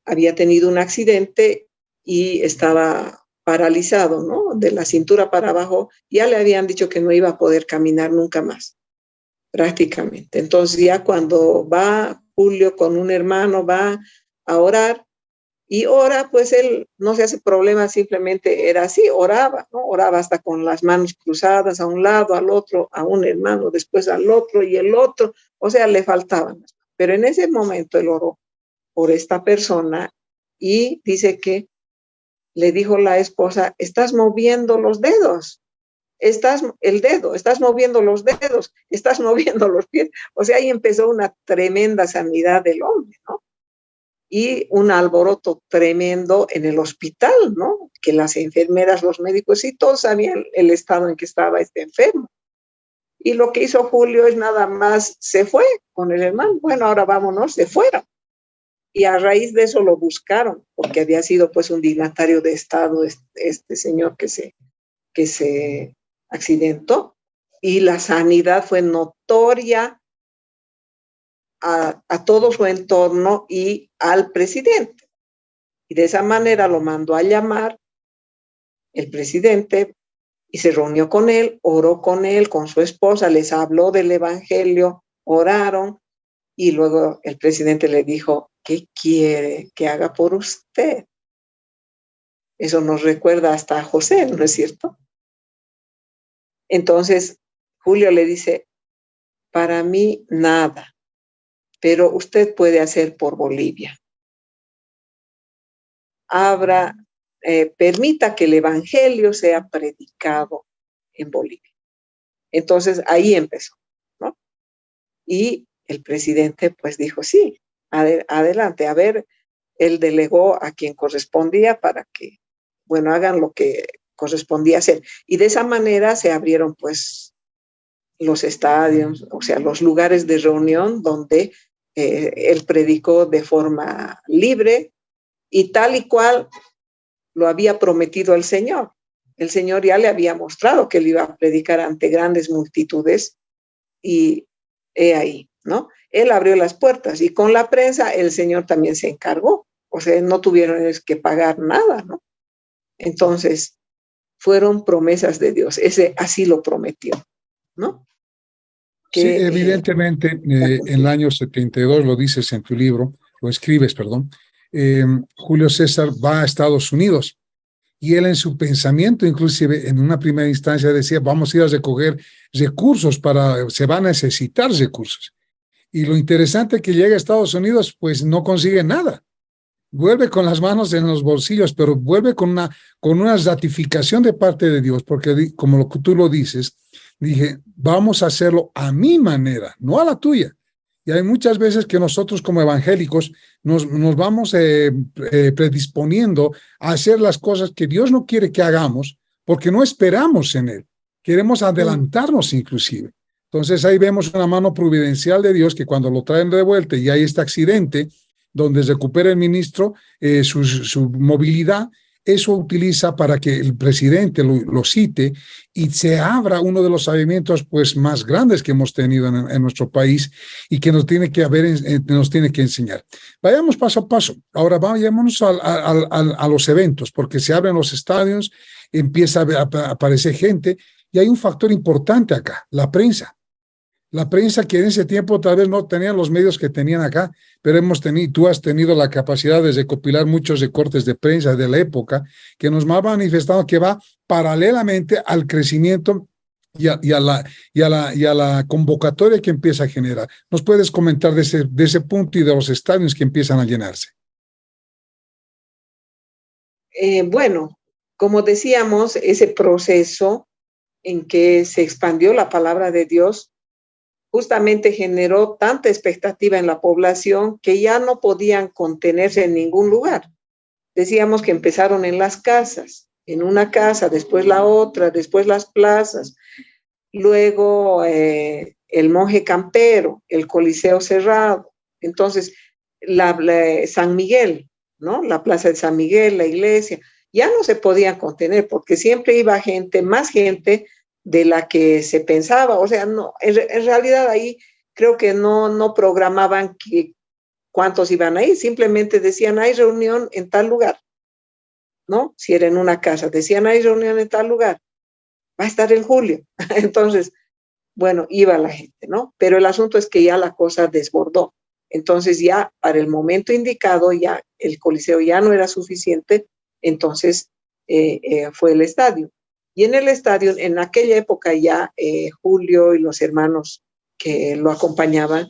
B: había tenido un accidente y estaba paralizado, ¿no? De la cintura para abajo, ya le habían dicho que no iba a poder caminar nunca más, prácticamente. Entonces ya cuando va Julio con un hermano, va a orar, y ora, pues él no se hace problema, simplemente era así, oraba, ¿no? Oraba hasta con las manos cruzadas, a un lado, al otro, a un hermano, después al otro y el otro, o sea, le faltaban. Pero en ese momento él oró por esta persona y dice que le dijo la esposa, estás moviendo los dedos, estás moviendo los dedos, estás moviendo los pies. O sea, ahí empezó una tremenda sanidad del hombre, ¿no? Y un alboroto tremendo en el hospital, ¿no? Que las enfermeras, los médicos y todos sabían el estado en que estaba este enfermo. Y lo que hizo Julio es nada más, se fue con el hermano. Bueno, ahora vámonos, se fueron. Y a raíz de eso lo buscaron, porque había sido pues un dignatario de Estado este señor que se accidentó. Y la sanidad fue notoria a todo su entorno y al presidente. Y de esa manera lo mandó a llamar el presidente y se reunió con él, oró con él, con su esposa, les habló del evangelio, oraron y luego el presidente le dijo, ¿qué quiere que haga por usted? Eso nos recuerda hasta a José, ¿no es cierto? Entonces Julio le dice, para mí nada, pero usted puede hacer por Bolivia. Permita que el evangelio sea predicado en Bolivia. Entonces ahí empezó, ¿no? Y el presidente pues dijo, sí, adelante. A ver, él delegó a quien correspondía para que, bueno, hagan lo que correspondía hacer. Y de esa manera se abrieron pues los estadios, o sea, los lugares de reunión donde él predicó de forma libre y tal y cual lo había prometido el Señor. El Señor ya le había mostrado que él iba a predicar ante grandes multitudes y he ahí, ¿no? Él abrió las puertas y con la prensa el Señor también se encargó. O sea, no tuvieron que pagar nada, ¿no? Entonces, fueron promesas de Dios. Ese así lo prometió, ¿no?
A: Sí,
B: Que
A: evidentemente, en el año 72, lo dices en tu libro, lo escribes, perdón, Julio César va a Estados Unidos y él en su pensamiento, inclusive en una primera instancia decía, vamos a ir a recoger recursos se van a necesitar recursos. Y lo interesante es que llega a Estados Unidos, pues no consigue nada. Vuelve con las manos en los bolsillos, pero vuelve con una ratificación de parte de Dios, porque como lo que tú lo dices, dije, vamos a hacerlo a mi manera, no a la tuya. Y hay muchas veces que nosotros como evangélicos nos vamos predisponiendo a hacer las cosas que Dios no quiere que hagamos, porque no esperamos en Él. Queremos adelantarnos inclusive. Entonces ahí vemos una mano providencial de Dios que cuando lo traen de vuelta y hay este accidente, donde recupera el ministro su movilidad, eso utiliza para que el presidente lo cite y se abra uno de los avivamientos pues, más grandes que hemos tenido en nuestro país y que nos tiene que enseñar. Vayamos paso a paso. Ahora vayámonos a los eventos, porque se abren los estadios, empieza a aparecer gente y hay un factor importante acá, la prensa. La prensa que en ese tiempo tal vez no tenían los medios que tenían acá, pero tú has tenido la capacidad de recopilar muchos recortes de prensa de la época que nos ha manifestado que va paralelamente al crecimiento y a la convocatoria que empieza a generar. ¿Nos puedes comentar de ese punto y de los estadios que empiezan a llenarse?
B: Bueno, como decíamos, ese proceso en que se expandió la palabra de Dios justamente generó tanta expectativa en la población que ya no podían contenerse en ningún lugar. Decíamos que empezaron en las casas, en una casa, después la otra, después las plazas, luego el monje campero, el coliseo cerrado. Entonces, San Miguel, ¿no? La plaza de San Miguel, la iglesia, ya no se podían contener porque siempre iba gente, más gente de la que se pensaba. O sea, no, en realidad ahí creo que no programaban cuántos iban a ir, simplemente decían hay reunión en tal lugar, ¿no? Si era en una casa, decían hay reunión en tal lugar, va a estar el Julio. Entonces, bueno, iba la gente, ¿no? Pero el asunto es que ya la cosa desbordó. Entonces ya para el momento indicado, ya el Coliseo ya no era suficiente, entonces fue el estadio. Y en el estadio, en aquella época ya Julio y los hermanos que lo acompañaban,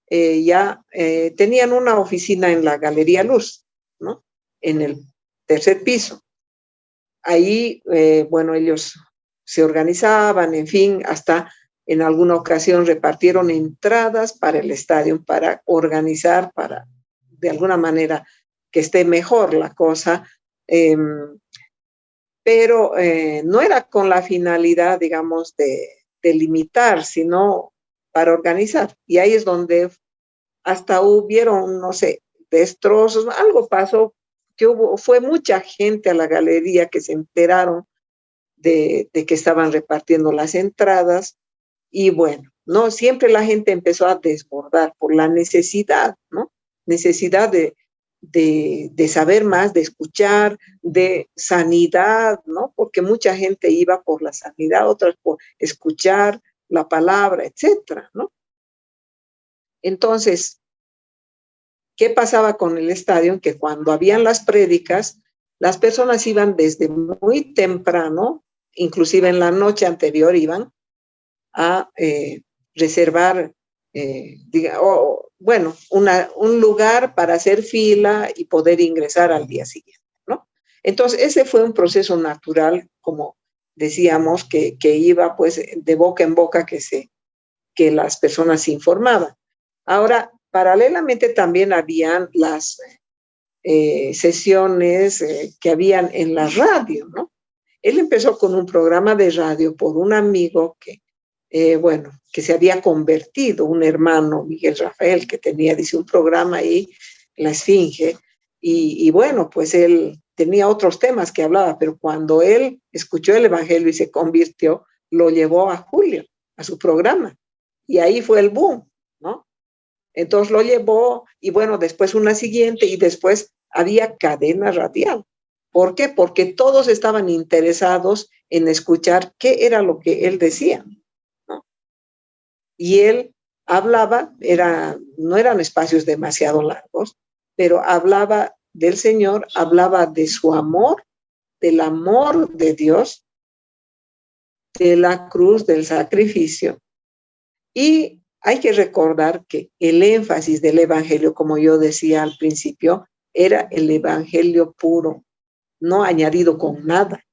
B: ya tenían una oficina en la Galería Luz, ¿no? En el tercer piso. Ahí, bueno, ellos se organizaban, en fin, hasta en alguna ocasión repartieron entradas para el estadio, para organizar, para de alguna manera que esté mejor la cosa, pero no era con la finalidad, digamos, de limitar, sino para organizar. Y ahí es donde hasta hubieron, no sé, destrozos, algo pasó, que fue mucha gente a la galería que se enteraron de que estaban repartiendo las entradas. Y bueno, no, siempre la gente empezó a desbordar por la necesidad, ¿no? Necesidad de saber más, de escuchar, de sanidad, ¿no? Porque mucha gente iba por la sanidad, otras por escuchar la palabra, etcétera, ¿no? Entonces, ¿qué pasaba con el estadio? Que cuando habían las prédicas, las personas iban desde muy temprano, inclusive en la noche anterior iban a reservar, bueno, un lugar para hacer fila y poder ingresar al día siguiente, ¿no? Entonces, ese fue un proceso natural, como decíamos, que iba pues de boca en boca que las personas se informaban. Ahora, paralelamente también habían las sesiones que habían en la radio, ¿no? Él empezó con un programa de radio por un amigo que, bueno, que se había convertido, un hermano, Miguel Rafael, que tenía, dice, un programa ahí, La Esfinge, y bueno, pues él tenía otros temas que hablaba, pero cuando él escuchó el Evangelio y se convirtió, lo llevó a Julio, a su programa, y ahí fue el boom, ¿no? Entonces lo llevó, y bueno, después una siguiente, y después había cadena radial. ¿Por qué? Porque todos estaban interesados en escuchar qué era lo que él decía, ¿no? Y él hablaba, no eran espacios demasiado largos, pero hablaba del Señor, hablaba de su amor, del amor de Dios, de la cruz, del sacrificio. Y hay que recordar que el énfasis del Evangelio, como yo decía al principio, era el Evangelio puro, no añadido con nada,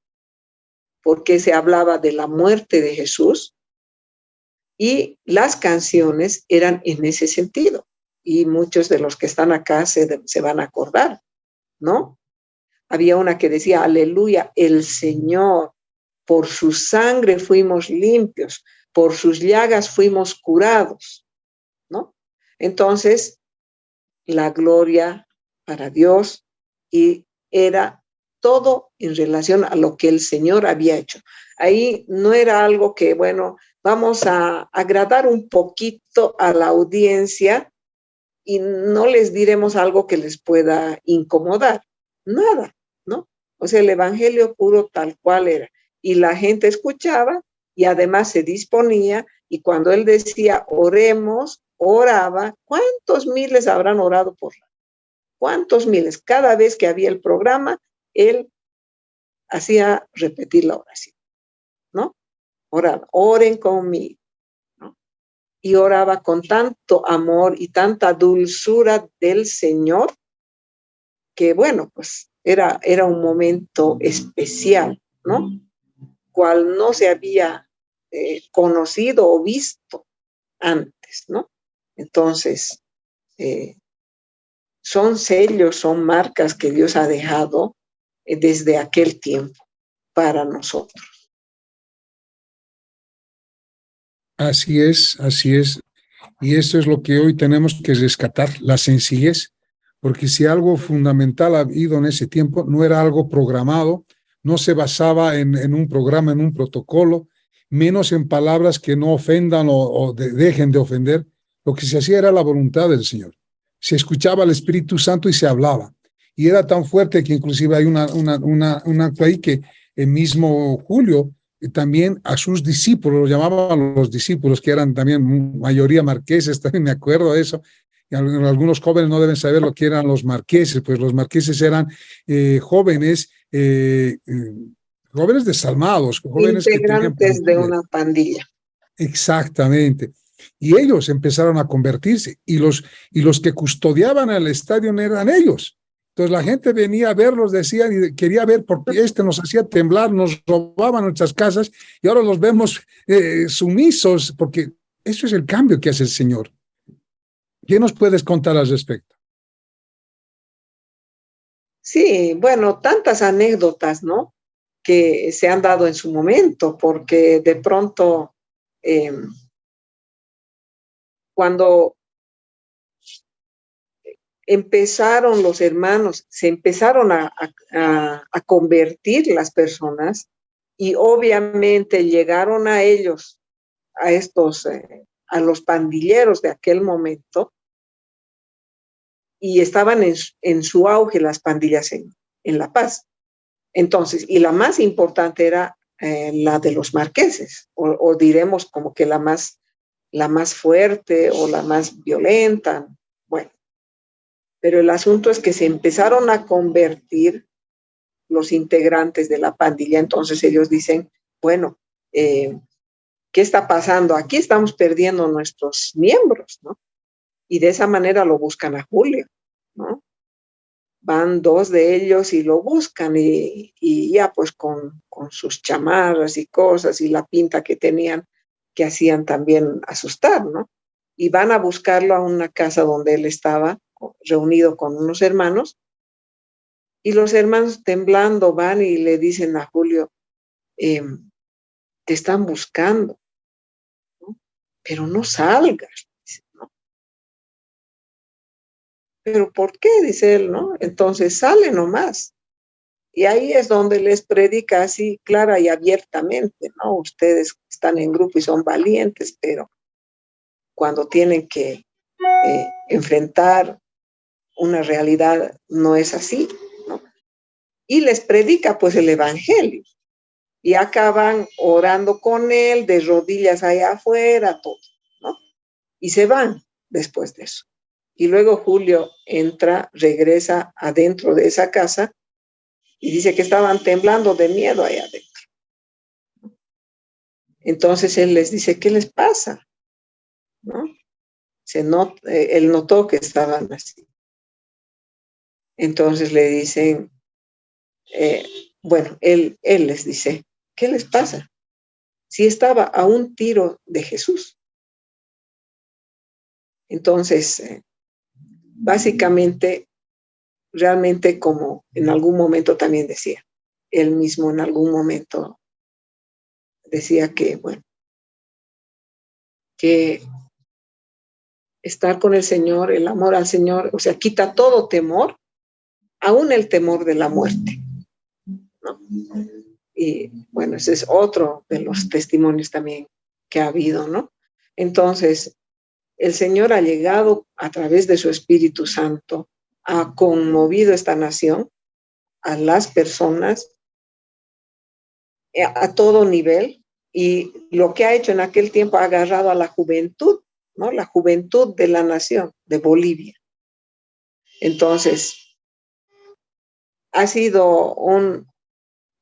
B: porque se hablaba de la muerte de Jesús y las canciones eran en ese sentido. Y muchos de los que están acá se van a acordar, ¿no? Había una que decía, aleluya, el Señor, por su sangre fuimos limpios, por sus llagas fuimos curados, ¿no? Entonces, la gloria para Dios, y era todo en relación a lo que el Señor había hecho. Ahí no era algo que, bueno, vamos a agradar un poquito a la audiencia y no les diremos algo que les pueda incomodar. Nada, ¿no? O sea, el Evangelio puro tal cual era. Y la gente escuchaba y además se disponía, y cuando él decía, oremos, oraba. ¿Cuántos miles habrán orado por la? ¿Cuántos miles? Cada vez que había el programa, él hacía repetir la oración, ¿no? Oraba, oren conmigo, ¿no? Y oraba con tanto amor y tanta dulzura del Señor que, bueno, pues era un momento especial, ¿no? Cual no se había conocido o visto antes, ¿no? Entonces, son sellos, son marcas que Dios ha dejado desde aquel tiempo para nosotros.
A: Así es, así es. Y eso es lo que hoy tenemos que rescatar, la sencillez, porque si algo fundamental ha habido en ese tiempo, no era algo programado, no se basaba en un programa, en un protocolo, menos en palabras que no ofendan o dejen de ofender. Lo que se hacía era la voluntad del Señor. se escuchaba al Espíritu Santo y se hablaba. Y era tan fuerte que inclusive hay un acto ahí que el mismo Julio también a sus discípulos, lo llamaban los discípulos, que eran también mayoría marqueses, también me acuerdo de eso. Y algunos jóvenes no deben saber lo que eran los marqueses, pues los marqueses eran jóvenes, jóvenes desalmados, jóvenes que tenían
B: Integrantes de
A: pandillas.
B: una pandilla.
A: Exactamente. Y ellos empezaron a convertirse y los que custodiaban el estadio eran ellos. Entonces la gente venía a verlos, decían y quería ver porque nos hacía temblar, nos robaba nuestras casas y ahora los vemos sumisos porque eso es el cambio que hace el Señor. ¿Qué nos puedes contar al respecto?
B: Sí, bueno, tantas anécdotas, ¿no? Que se han dado en su momento, porque de pronto, cuando empezaron los hermanos, se empezaron a convertir las personas y obviamente llegaron a ellos, a estos, a los pandilleros de aquel momento, y estaban en su auge las pandillas en La Paz. Entonces, y la más importante era la de los marqueses, o diremos como que la más fuerte o la más violenta. Bueno, pero el asunto es que se empezaron a convertir los integrantes de la pandilla. Entonces ellos dicen, bueno, ¿qué está pasando? Aquí estamos perdiendo nuestros miembros, ¿no? Y de esa manera lo buscan a Julio, ¿no? Van dos de ellos y lo buscan y ya pues con sus chamarras y cosas y la pinta que tenían que hacían también asustar, ¿no? Y van a buscarlo a una casa donde él estaba reunido con unos hermanos y los hermanos temblando van y le dicen a Julio, te están buscando, ¿no? Pero no salgas, ¿no? ¿Pero por qué? Dice él, ¿no? Entonces sale nomás. Y ahí es donde les predica así clara y abiertamente, ¿no? Ustedes están en grupo y son valientes, pero cuando tienen que enfrentar una realidad no es así, ¿no? Y les predica pues el evangelio. Y acaban orando con él, de rodillas allá afuera, todo, ¿no? Y se van después de eso. Y luego Julio entra, regresa adentro de esa casa y dice que estaban temblando de miedo allá adentro. Entonces él les dice, ¿qué les pasa? ¿No? Él notó que estaban así. Entonces le dicen, bueno, él les dice, ¿qué les pasa? Si estaba a un tiro de Jesús. Entonces, básicamente, realmente como en algún momento también decía, él mismo en algún momento decía que, bueno, que estar con el Señor, el amor al Señor, o sea, quita todo temor, aún el temor de la muerte, ¿no? Y bueno, ese es otro de los testimonios también que ha habido, ¿no? Entonces, el Señor ha llegado a través de su Espíritu Santo, ha conmovido esta nación, a las personas, a todo nivel, y lo que ha hecho en aquel tiempo ha agarrado a la juventud, ¿no? La juventud de la nación, de Bolivia. Entonces, ha sido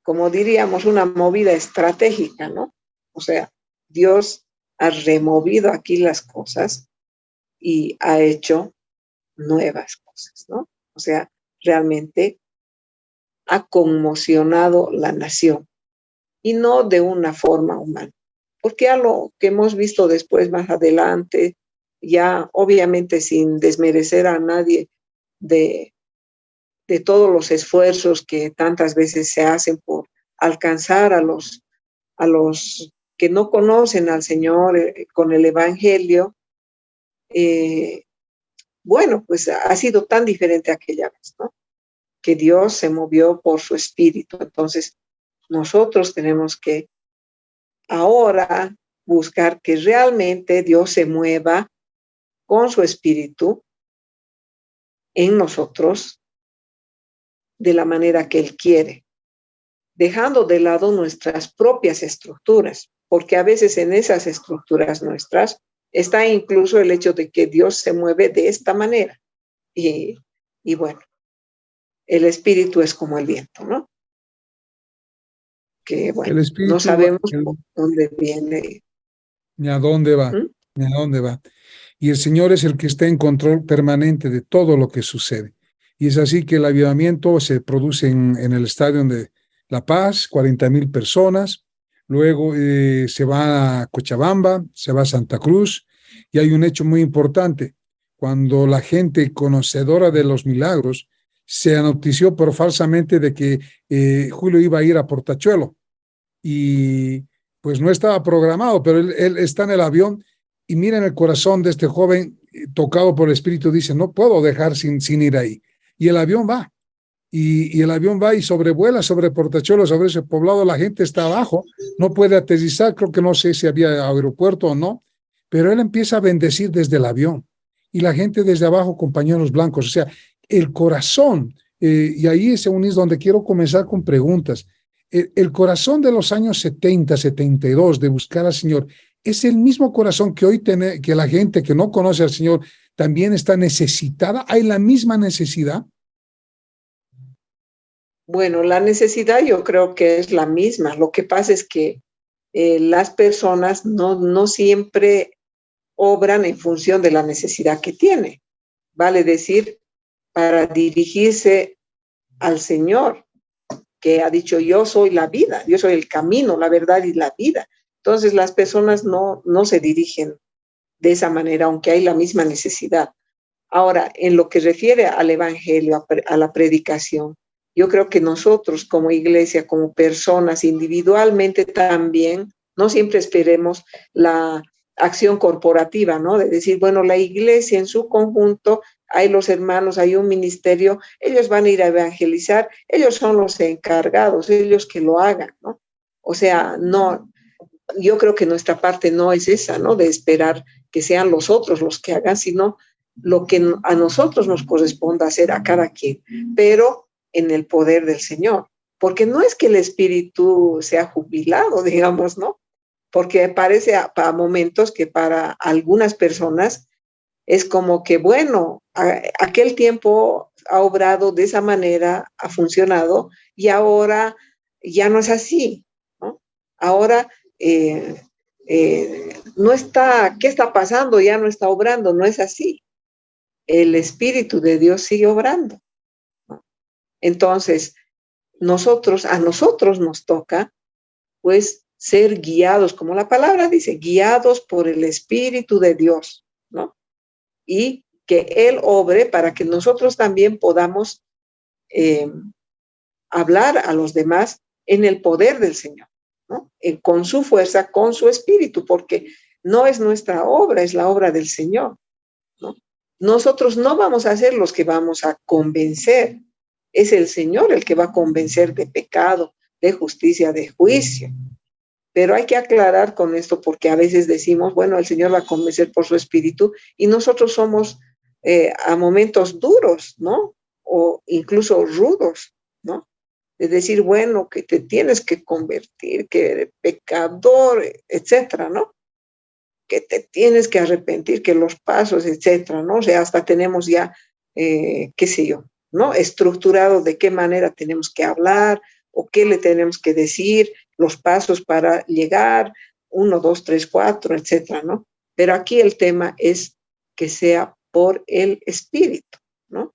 B: como diríamos, una movida estratégica, ¿no? O sea, Dios ha removido aquí las cosas y ha hecho nuevas cosas, ¿no? O sea, realmente ha conmocionado la nación y no de una forma humana. Porque a lo que hemos visto después, más adelante, ya obviamente sin desmerecer a nadie de todos los esfuerzos que tantas veces se hacen por alcanzar a los que no conocen al Señor con el Evangelio, bueno, pues ha sido tan diferente aquella vez, ¿no? Que Dios se movió por su espíritu. Entonces, nosotros tenemos que ahora buscar que realmente Dios se mueva con su espíritu en nosotros de la manera que Él quiere, dejando de lado nuestras propias estructuras, porque a veces en esas estructuras nuestras está incluso el hecho de que Dios se mueve de esta manera. Y bueno, el espíritu es como el viento, ¿no? Que
A: El
B: bueno, no
A: espíritu,
B: sabemos dónde viene.
A: ni a dónde va,
B: ¿Mm?
A: ni a dónde va. Y el Señor es el que está en control permanente de todo lo que sucede. Y es así que el avivamiento se produce en el estadio de La Paz, 40,000 personas. Luego se va a Cochabamba, se va a Santa Cruz. Y hay un hecho muy importante. Cuando la gente conocedora de los milagros se notició por falsamente de que Julio iba a ir a Portachuelo. Y pues no estaba programado, pero él está en el avión y miren el corazón de este joven tocado por el Espíritu, dice, no puedo dejar sin ir ahí. Y el avión va, y el avión va y sobrevuela sobre Portachuelo, sobre ese poblado, la gente está abajo, no puede aterrizar, creo que no sé si había aeropuerto o no, pero él empieza a bendecir desde el avión y la gente desde abajo con pañuelos blancos, o sea, el corazón, y ahí es donde quiero comenzar con preguntas. El corazón de los años 70, 72, de buscar al Señor, es el mismo corazón que hoy tiene, que la gente que no conoce al Señor también está necesitada. ¿Hay la misma necesidad?
B: Bueno, la necesidad yo creo que es la misma. Lo que pasa es que las personas no siempre obran en función de la necesidad que tiene. Vale decir, para dirigirse al Señor, que ha dicho, yo soy la vida, yo soy el camino, la verdad y la vida. Entonces las personas no se dirigen de esa manera, aunque hay la misma necesidad. Ahora, en lo que refiere al evangelio, a la predicación, yo creo que nosotros como iglesia, como personas individualmente también, no siempre esperemos la acción corporativa, ¿no? De decir, bueno, la iglesia en su conjunto, hay los hermanos, hay un ministerio, ellos van a ir a evangelizar, ellos son los encargados, ellos que lo hagan, ¿no? O sea, no, yo creo que nuestra parte no es esa, ¿no? De esperar que sean los otros los que hagan, sino lo que a nosotros nos corresponda hacer a cada quien, pero en el poder del Señor. Porque no es que el espíritu sea jubilado, digamos, ¿no? Porque parece a momentos que para algunas personas es como que, bueno, aquel tiempo ha obrado de esa manera, ha funcionado, y ahora ya no es así, ¿no? Ahora no está, ¿qué está pasando? Ya no está obrando, no es así. El Espíritu de Dios sigue obrando, ¿no? Entonces, a nosotros nos toca, pues, ser guiados, como la palabra dice, guiados por el Espíritu de Dios, ¿no? Y que Él obre para que nosotros también podamos hablar a los demás en el poder del Señor, ¿no? Con su fuerza, con su espíritu, porque no es nuestra obra, es la obra del Señor, ¿no? Nosotros no vamos a ser los que vamos a convencer, es el Señor el que va a convencer de pecado, de justicia, de juicio. Pero hay que aclarar con esto porque a veces decimos, bueno, el Señor va a convencer por su espíritu y nosotros somos a momentos duros, ¿no? O incluso rudos, ¿no? Es decir, bueno, que te tienes que convertir, que eres pecador, etcétera, ¿no? Que te tienes que arrepentir, que los pasos, etcétera, ¿no? O sea, hasta tenemos ya, qué sé yo, ¿no? Estructurado de qué manera tenemos que hablar o qué le tenemos que decir, los pasos para llegar, 1, 2, 3, 4, etcétera, ¿no? Pero aquí el tema es que sea por el Espíritu, ¿no?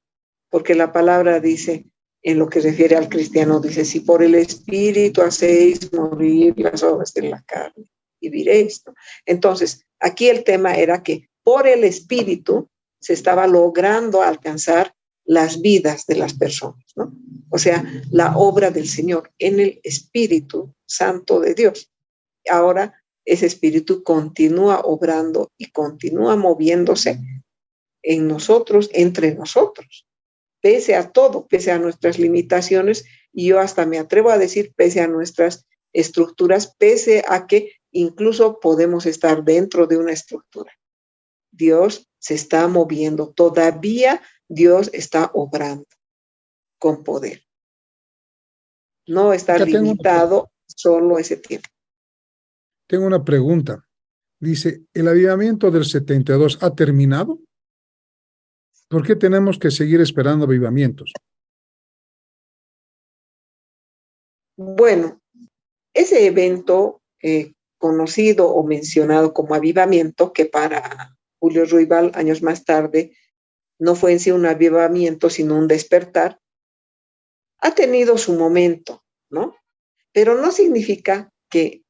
B: Porque la palabra dice, en lo que refiere al cristiano, dice, si por el Espíritu hacéis morir las obras de la carne, viviréis, ¿no? Entonces, aquí el tema era que por el Espíritu se estaba logrando alcanzar las vidas de las personas, ¿no? O sea, la obra del Señor en el Espíritu Santo de Dios. Ahora ese Espíritu continúa obrando y continúa moviéndose en nosotros, entre nosotros, pese a todo, pese a nuestras limitaciones, y yo hasta me atrevo a decir pese a nuestras estructuras, pese a que incluso podemos estar dentro de una estructura. Dios se está moviendo, todavía Dios está obrando con poder. No está
A: Acá
B: limitado solo ese tiempo.
A: tengo una pregunta. Dice, ¿el avivamiento del 72 ha terminado? ¿Por qué tenemos que seguir esperando avivamientos?
B: Bueno, ese evento conocido o mencionado como avivamiento, que para Julio Ruibal, años más tarde, no fue en sí un avivamiento, sino un despertar, ha tenido su momento, ¿no? Pero no significa que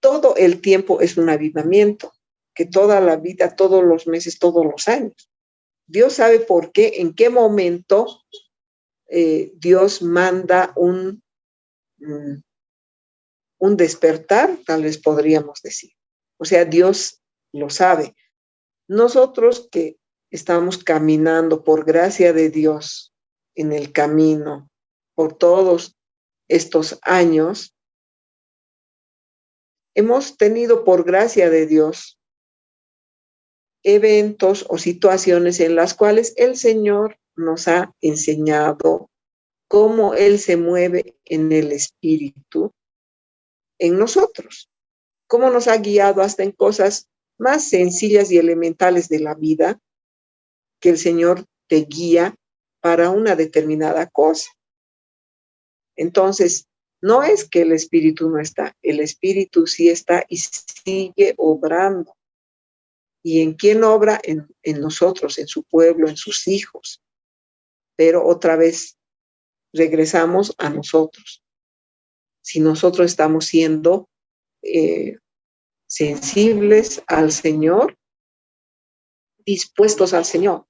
B: todo el tiempo es un avivamiento, que toda la vida, todos los meses, todos los años. Dios sabe por qué, en qué momento Dios manda un despertar, tal vez podríamos decir. O sea, Dios lo sabe. Nosotros que estamos caminando por gracia de Dios en el camino, por todos estos años, hemos tenido por gracia de Dios eventos o situaciones en las cuales el Señor nos ha enseñado cómo Él se mueve en el Espíritu en nosotros, cómo nos ha guiado hasta en cosas más sencillas y elementales de la vida, que el Señor te guía para una determinada cosa. Entonces, no es que el Espíritu no está, el Espíritu sí está y sigue obrando. ¿Y en quién obra? En nosotros, en su pueblo, en sus hijos. Pero otra vez regresamos a nosotros. Si nosotros estamos siendo sensibles al Señor, dispuestos al Señor,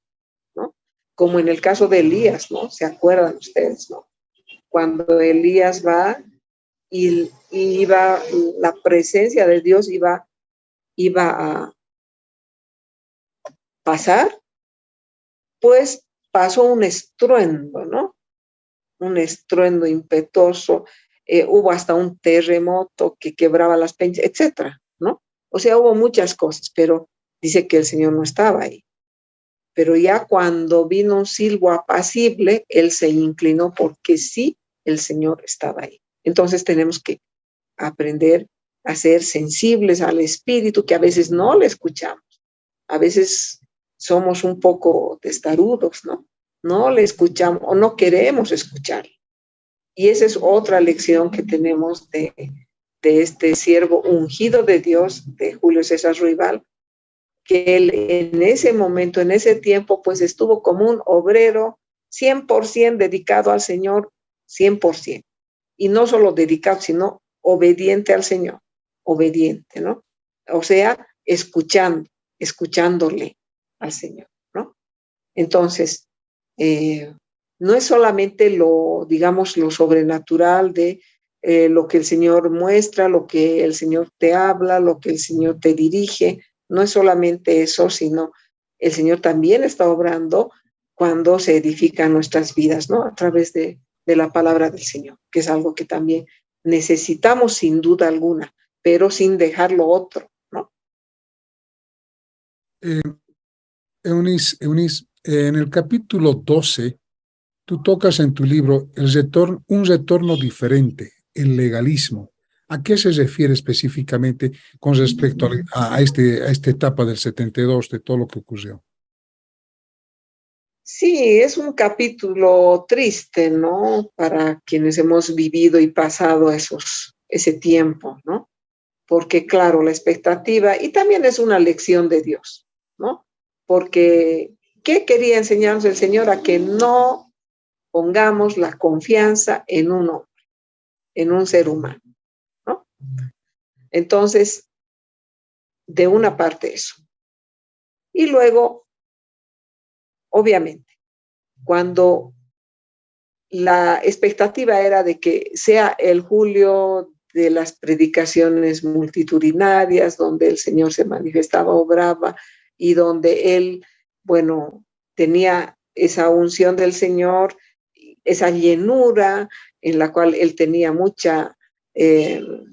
B: ¿no? Como en el caso de Elías, ¿no? ¿Se acuerdan ustedes, no? Cuando Elías va y iba, la presencia de Dios iba a pasar, pues pasó un estruendo, ¿no? Un estruendo impetuoso, hubo hasta un terremoto que quebraba las peñas, etcétera, ¿no? O sea, hubo muchas cosas, pero dice que el Señor no estaba ahí. Pero ya cuando vino un silbo apacible, él se inclinó porque sí, el Señor estaba ahí. Entonces tenemos que aprender a ser sensibles al Espíritu, que a veces no le escuchamos. A veces somos un poco testarudos, ¿no? No le escuchamos o no queremos escuchar. Y esa es otra lección que tenemos de este siervo ungido de Dios, de Julio César Ruibal, que él en ese momento, en ese tiempo, pues estuvo como un obrero 100% dedicado al Señor, 100%. Y no solo dedicado, sino obediente al Señor, obediente, ¿no? O sea, escuchándole al Señor, ¿no? Entonces, no es solamente digamos, lo sobrenatural de lo que el Señor muestra, lo que el Señor te habla, lo que el Señor te dirige. No es solamente eso, sino el Señor también está obrando cuando se edifican nuestras vidas, ¿no? A través de la palabra del Señor, que es algo que también necesitamos sin duda alguna, pero sin dejar lo otro, ¿no?
A: Eunice, en el capítulo 12, tú tocas en tu libro un retorno diferente, el legalismo. ¿A qué se refiere específicamente con respecto a esta etapa del 72, de todo lo que ocurrió?
B: Sí, es un capítulo triste, ¿no? Para quienes hemos vivido y pasado ese tiempo, ¿no? Porque, claro, la expectativa, y también es una lección de Dios, ¿no? Porque, ¿qué quería enseñarnos el Señor? A que no pongamos la confianza en un hombre, en un ser humano, ¿no? Entonces, de una parte eso. Y luego, obviamente, cuando la expectativa era de que sea el Julio de las predicaciones multitudinarias, donde el Señor se manifestaba, obraba, y donde él, bueno, tenía esa unción del Señor, esa llenura en la cual él tenía mucha,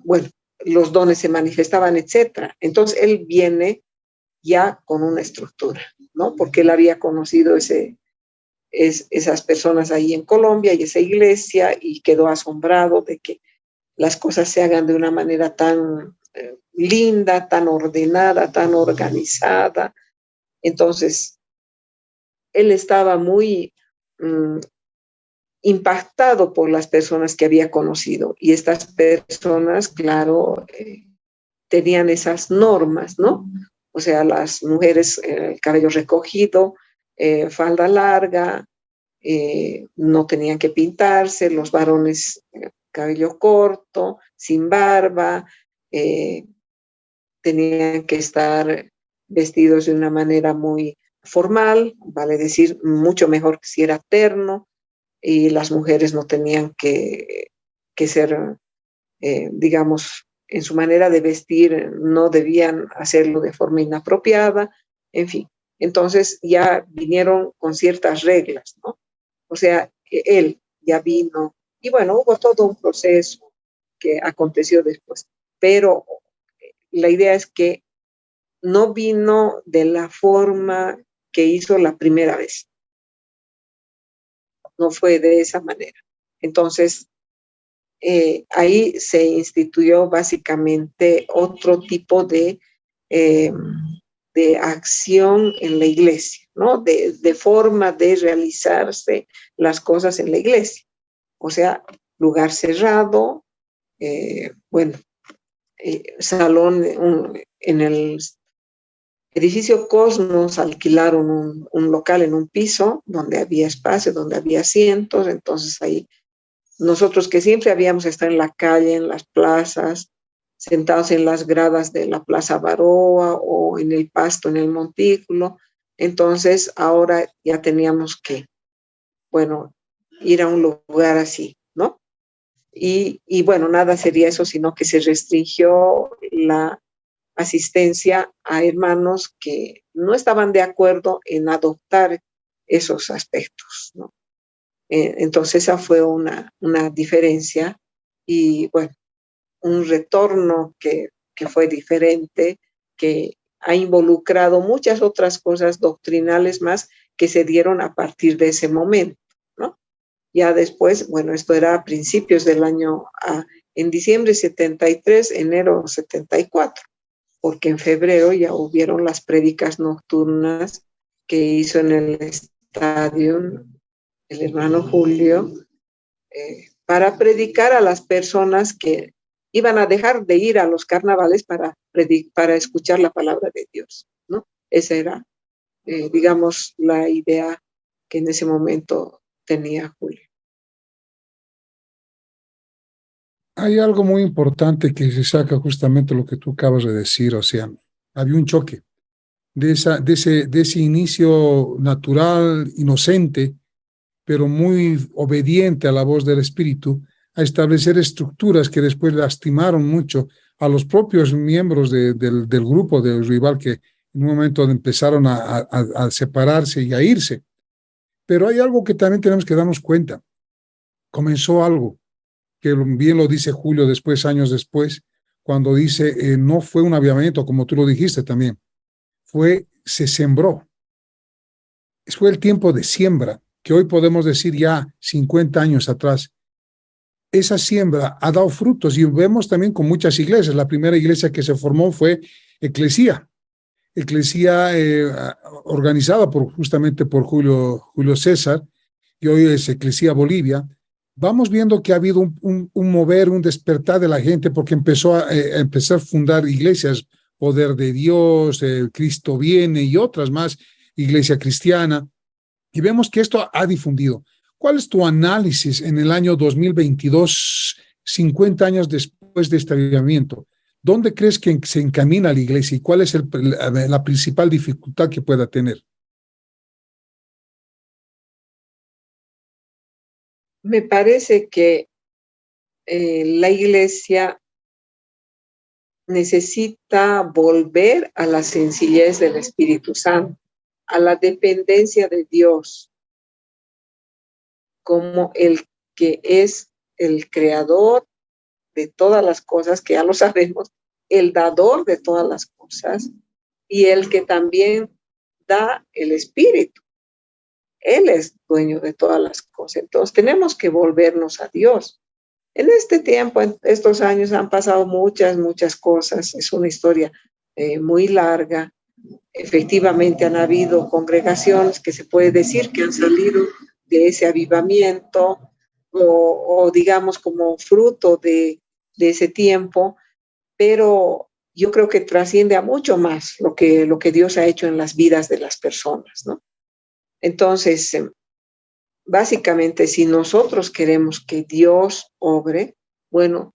B: bueno, los dones se manifestaban, etcétera. Entonces él viene ya con una estructura, ¿no? Porque él había conocido ese esas personas ahí en Colombia y esa iglesia, y quedó asombrado de que las cosas se hagan de una manera tan linda, tan ordenada, tan organizada. Entonces, él estaba muy impactado por las personas que había conocido, y estas personas, claro, tenían esas normas, ¿no? O sea, las mujeres, el cabello recogido, falda larga, no tenían que pintarse, los varones, cabello corto, sin barba, tenían que estar vestidos de una manera muy formal, vale decir, mucho mejor que si era terno, y las mujeres no tenían que ser, digamos, en su manera de vestir, no debían hacerlo de forma inapropiada, en fin. Entonces ya vinieron con ciertas reglas, ¿no? O sea, él ya vino, y bueno, hubo todo un proceso que aconteció después, pero la idea es que no vino de la forma que hizo la primera vez, no fue de esa manera. Entonces, ahí se instituyó básicamente otro tipo de acción en la iglesia, ¿no? De forma de realizarse las cosas en la iglesia. O sea, lugar cerrado, bueno, salón, en el edificio Cosmos alquilaron un local en un piso donde había espacio, donde había asientos. Entonces ahí nosotros, que siempre habíamos estado en la calle, en las plazas, sentados en las gradas de la Plaza Baroa o en el pasto, en el montículo, entonces ahora ya teníamos que, bueno, ir a un lugar así, ¿no? Y bueno, nada sería eso, sino que se restringió la asistencia a hermanos que no estaban de acuerdo en adoptar esos aspectos, ¿no? Entonces esa fue una diferencia, y bueno, un retorno que fue diferente, que ha involucrado muchas otras cosas doctrinales más que se dieron a partir de ese momento, ¿no? Ya después, bueno, esto era a principios del año, en diciembre 73, enero 74, porque en febrero ya hubieron las prédicas nocturnas que hizo en el estadio el hermano Julio, para predicar a las personas que iban a dejar de ir a los carnavales para escuchar la palabra de Dios, ¿no? Esa era, digamos, la idea que en ese momento tenía Julio.
A: Hay algo muy importante que se saca justamente lo que tú acabas de decir, o sea, había un choque de ese inicio natural, inocente, pero muy obediente a la voz del Espíritu, a establecer estructuras que después lastimaron mucho a los propios miembros del grupo del rival, que en un momento empezaron a separarse y a irse. Pero hay algo que también tenemos que darnos cuenta. Comenzó algo, que bien lo dice Julio después, años después, cuando dice, no fue un avivamiento, como tú lo dijiste también, se sembró. Fue el tiempo de siembra, que hoy podemos decir ya 50 años atrás. Esa siembra ha dado frutos, y vemos también con muchas iglesias. La primera iglesia que se formó fue Eclesia, organizada justamente por Julio César, y hoy es Eclesia Bolivia. Vamos viendo que ha habido un mover, un despertar de la gente, porque empezó a empezar a fundar iglesias, Poder de Dios, Cristo Viene y otras más, Iglesia Cristiana, y vemos que esto ha difundido. ¿Cuál es tu análisis en el año 2022, 50 años después de este avivamiento? ¿Dónde crees que se encamina la iglesia y cuál es la principal dificultad que pueda tener?
B: Me parece que la iglesia necesita volver a la sencillez del Espíritu Santo, a la dependencia de Dios como el que es el creador de todas las cosas, que ya lo sabemos, el dador de todas las cosas, y el que también da el Espíritu. Él es dueño de todas las cosas. Entonces tenemos que volvernos a Dios. En este tiempo, en estos años han pasado muchas cosas. Es una historia muy larga. Efectivamente han habido congregaciones que se puede decir que han salido de ese avivamiento o digamos como fruto de ese tiempo, pero yo creo que trasciende a mucho más lo que Dios ha hecho en las vidas de las personas, ¿no? Entonces, básicamente, si nosotros queremos que Dios obre, bueno,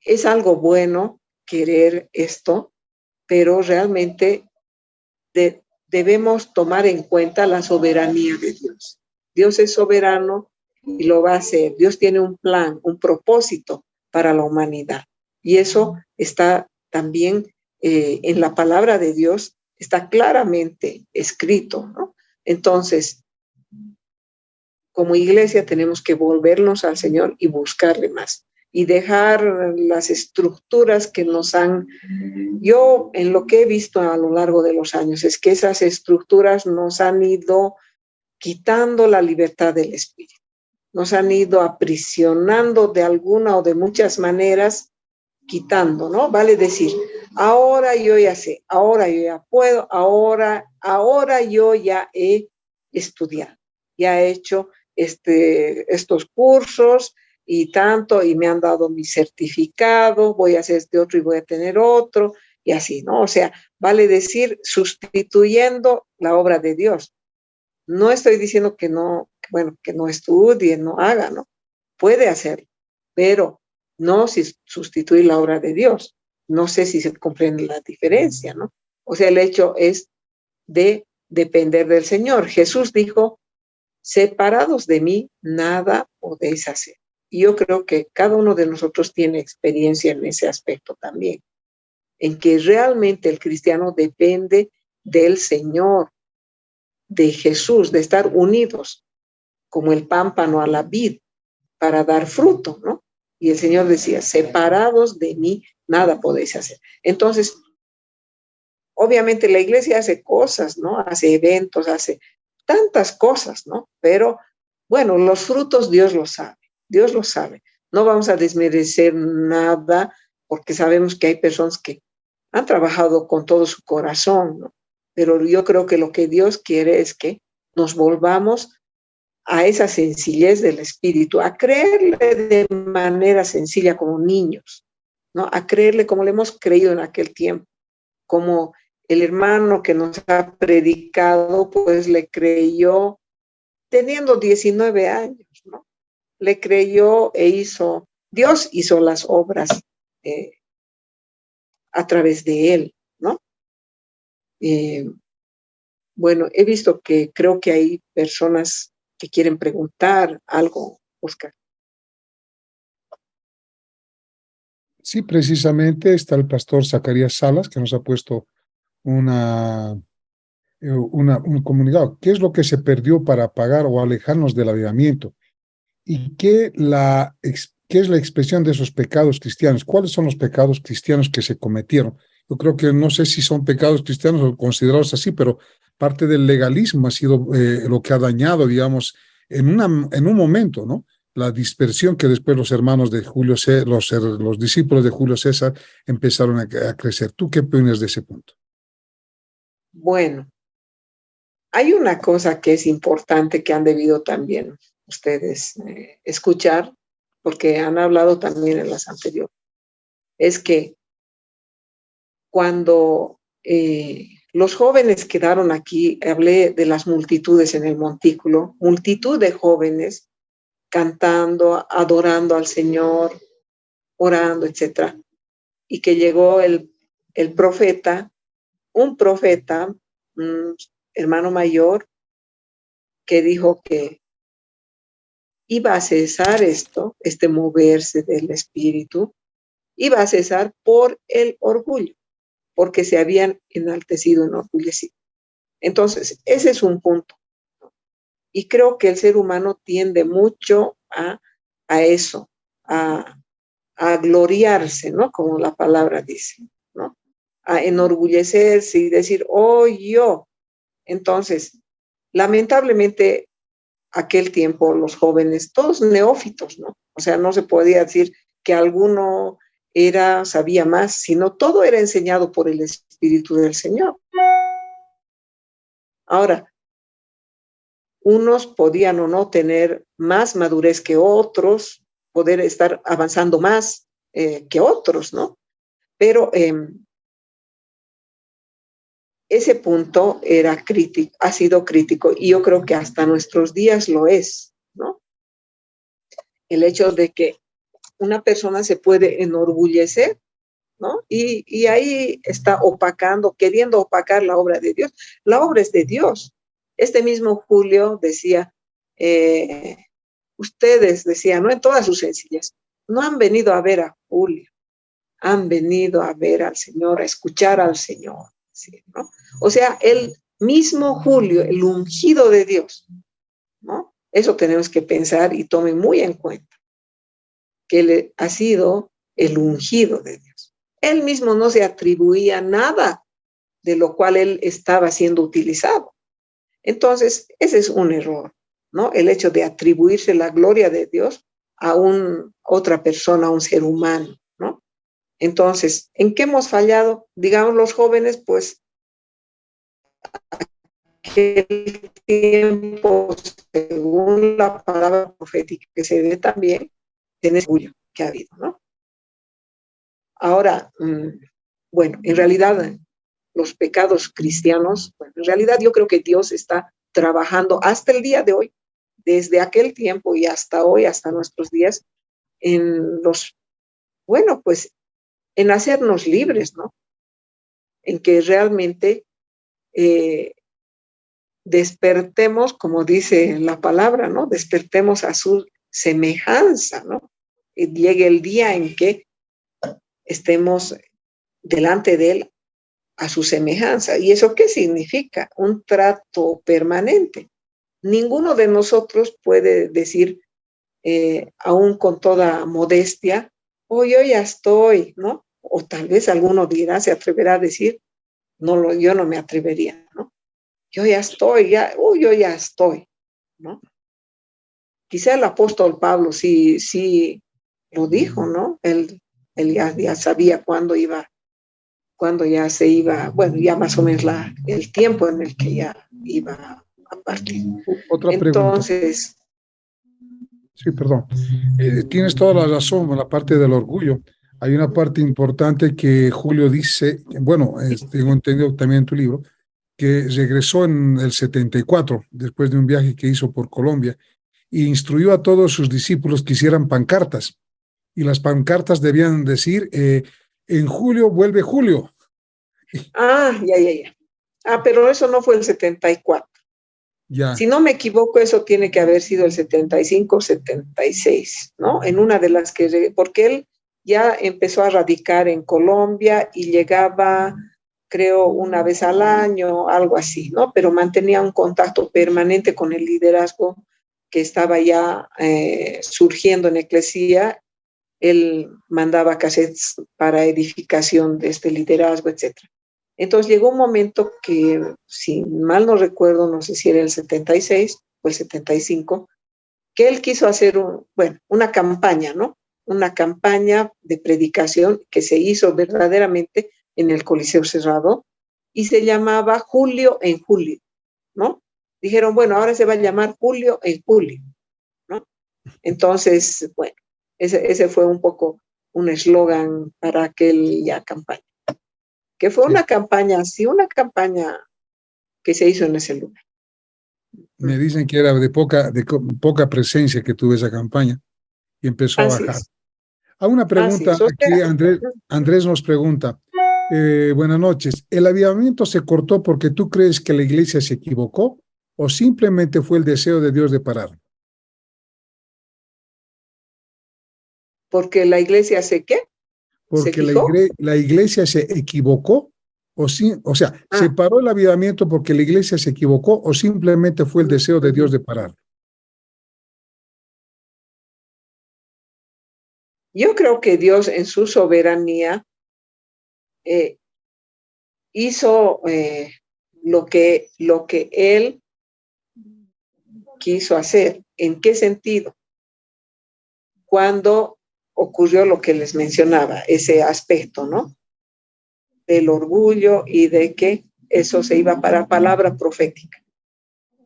B: es algo bueno querer esto, pero realmente debemos tomar en cuenta la soberanía de Dios. Dios es soberano y lo va a hacer. Dios tiene un plan, un propósito para la humanidad. Y eso está también en la palabra de Dios, está claramente escrito, ¿no? Entonces, como iglesia tenemos que volvernos al Señor y buscarle más y dejar las estructuras que nos han... Yo en lo que he visto a lo largo de los años es que esas estructuras nos han ido quitando la libertad del espíritu, nos han ido aprisionando de alguna o de muchas maneras, quitando, ¿no? Vale decir, ahora yo ya sé, ahora yo ya puedo, ahora yo ya he estudiado, ya he hecho estos cursos y tanto, y me han dado mi certificado, voy a hacer este otro y voy a tener otro, y así, ¿no? O sea, vale decir, sustituyendo la obra de Dios. No estoy diciendo que no, bueno, que no estudie, no haga, ¿no? Puede hacerlo, pero no si sustituir la obra de Dios. No sé si se comprende la diferencia, ¿no? O sea, el hecho es de depender del Señor. Jesús dijo, separados de mí, nada podéis hacer. Y yo creo que cada uno de nosotros tiene experiencia en ese aspecto también, en que realmente el cristiano depende del Señor, de Jesús, de estar unidos como el pámpano a la vid para dar fruto, ¿no? Y el Señor decía, separados de mí, nada podéis hacer. Entonces, obviamente la iglesia hace cosas, ¿no? Hace eventos, hace tantas cosas, ¿no? Pero, bueno, los frutos Dios los sabe, Dios los sabe. No vamos a desmerecer nada porque sabemos que hay personas que han trabajado con todo su corazón, ¿no? Pero yo creo que lo que Dios quiere es que nos volvamos a esa sencillez del espíritu, a creerle de manera sencilla como niños, ¿no? A creerle como le hemos creído en aquel tiempo, como el hermano que nos ha predicado, pues le creyó teniendo 19 años, ¿no? Le creyó e hizo, Dios hizo las obras a través de él, ¿no? Bueno, he visto que creo que hay personas que quieren preguntar algo, Oscar.
A: Sí, precisamente está el pastor Zacarías Salas, que nos ha puesto un comunicado. ¿Qué es lo que se perdió para apagar o alejarnos del avivamiento? ¿Y qué es la expresión de esos pecados cristianos? ¿Cuáles son los pecados cristianos que se cometieron? Yo creo que no sé si son pecados cristianos o considerados así, pero parte del legalismo ha sido lo que ha dañado, digamos, en un momento, ¿no? La dispersión que después los hermanos de Julio César, los discípulos de Julio César empezaron a crecer. ¿Tú qué opinas de ese punto?
B: Bueno, hay una cosa que es importante que han debido también ustedes escuchar, porque han hablado también en las anteriores, es que cuando los jóvenes quedaron aquí, hablé de las multitudes en el montículo, multitud de jóvenes cantando, adorando al Señor, orando, etc. Y que llegó el profeta, un profeta, un hermano mayor, que dijo que iba a cesar este moverse del espíritu, iba a cesar por el orgullo, porque se habían enaltecido, enorgullecido. Entonces, ese es un punto. Y creo que el ser humano tiende mucho a eso, a gloriarse, ¿no? Como la palabra dice, ¿no? A enorgullecerse y decir, oh, yo. Entonces, lamentablemente, aquel tiempo los jóvenes, todos neófitos, ¿no? O sea, no se podía decir que alguno sabía más, sino todo era enseñado por el Espíritu del Señor. Ahora, unos podían o no tener más madurez que otros, poder estar avanzando más que otros, ¿no? Pero ese punto era crítico, ha sido crítico, y yo creo que hasta nuestros días lo es, ¿no? El hecho de que una persona se puede enorgullecer, ¿no? Y ahí está opacando, queriendo opacar la obra de Dios. La obra es de Dios. Este mismo Julio decía, ustedes, decía, ¿no? En todas sus sencillas, no han venido a ver a Julio, han venido a ver al Señor, a escuchar al Señor, ¿sí? ¿No? O sea, el mismo Julio, el ungido de Dios, ¿no? Eso tenemos que pensar y tomen muy en cuenta, que él ha sido el ungido de Dios. Él mismo no se atribuía nada de lo cual él estaba siendo utilizado. Entonces, ese es un error, ¿no? El hecho de atribuirse la gloria de Dios a otra persona, a un ser humano, ¿no? Entonces, ¿en qué hemos fallado? Digamos los jóvenes, pues, aquel tiempo, según la palabra profética que se ve también, tiene orgullo que ha habido, ¿no? Ahora, bueno, en realidad, los pecados cristianos, bueno, en realidad yo creo que Dios está trabajando hasta el día de hoy, desde aquel tiempo y hasta hoy, hasta nuestros días, bueno, pues, en hacernos libres, ¿no? En que realmente despertemos, como dice la palabra, ¿no? Despertemos a su semejanza, ¿no? Y llegue el día en que estemos delante de Él a su semejanza. ¿Y eso qué significa? Un trato permanente. Ninguno de nosotros puede decir, aún con toda modestia, oh, yo ya estoy, ¿no? O tal vez alguno dirá, se atreverá a decir, no, yo no me atrevería, ¿no? Yo ya estoy, yo ya estoy, ¿no? Quizá el apóstol Pablo sí lo dijo, ¿no? Él ya sabía cuándo ya se iba, bueno, ya más o menos el tiempo en el que ya iba a partir.
A: Otra pregunta.
B: Entonces,
A: Sí, perdón. Tienes toda la razón en la parte del orgullo. Hay una parte importante que Julio dice, bueno, tengo entendido también en tu libro, que regresó en el 74, después de un viaje que hizo por Colombia, e instruyó a todos sus discípulos que hicieran pancartas. Y las pancartas debían decir, en julio vuelve Julio.
B: ya. Pero eso no fue el 74.
A: Ya.
B: Si no me equivoco, eso tiene que haber sido el 75, 76, ¿no? En una de las que, porque él ya empezó a radicar en Colombia y llegaba, creo, una vez al año, algo así, ¿no? Pero mantenía un contacto permanente con el liderazgo que estaba ya surgiendo en Eclesia. Él mandaba cassettes para edificación de este liderazgo, etcétera. Entonces llegó un momento que, si mal no recuerdo, no sé si era el 76 o el 75, que él quiso hacer una campaña, ¿no? Una campaña de predicación que se hizo verdaderamente en el Coliseo Cerrado y se llamaba Julio en Julio, ¿no? Dijeron, bueno, ahora se va a llamar Julio en Julio, ¿no? Entonces, bueno, ese fue un poco un eslogan para aquella campaña. Que fue una campaña que se hizo en ese lugar.
A: Me dicen que era de poca presencia que tuvo esa campaña y empezó a bajar. A una pregunta aquí, Andrés nos pregunta, buenas noches, ¿el avivamiento se cortó porque tú crees que la iglesia se equivocó o simplemente fue el deseo de Dios de parar?
B: ¿Porque la iglesia se qué?
A: Porque la iglesia se equivocó, ¿se paró el avivamiento porque la iglesia se equivocó o simplemente fue el deseo de Dios de parar?
B: Yo creo que Dios en su soberanía hizo lo que Él quiso hacer. ¿En qué sentido? Cuando ocurrió lo que les mencionaba, ese aspecto, ¿no? Del orgullo y de que eso se iba para palabra profética.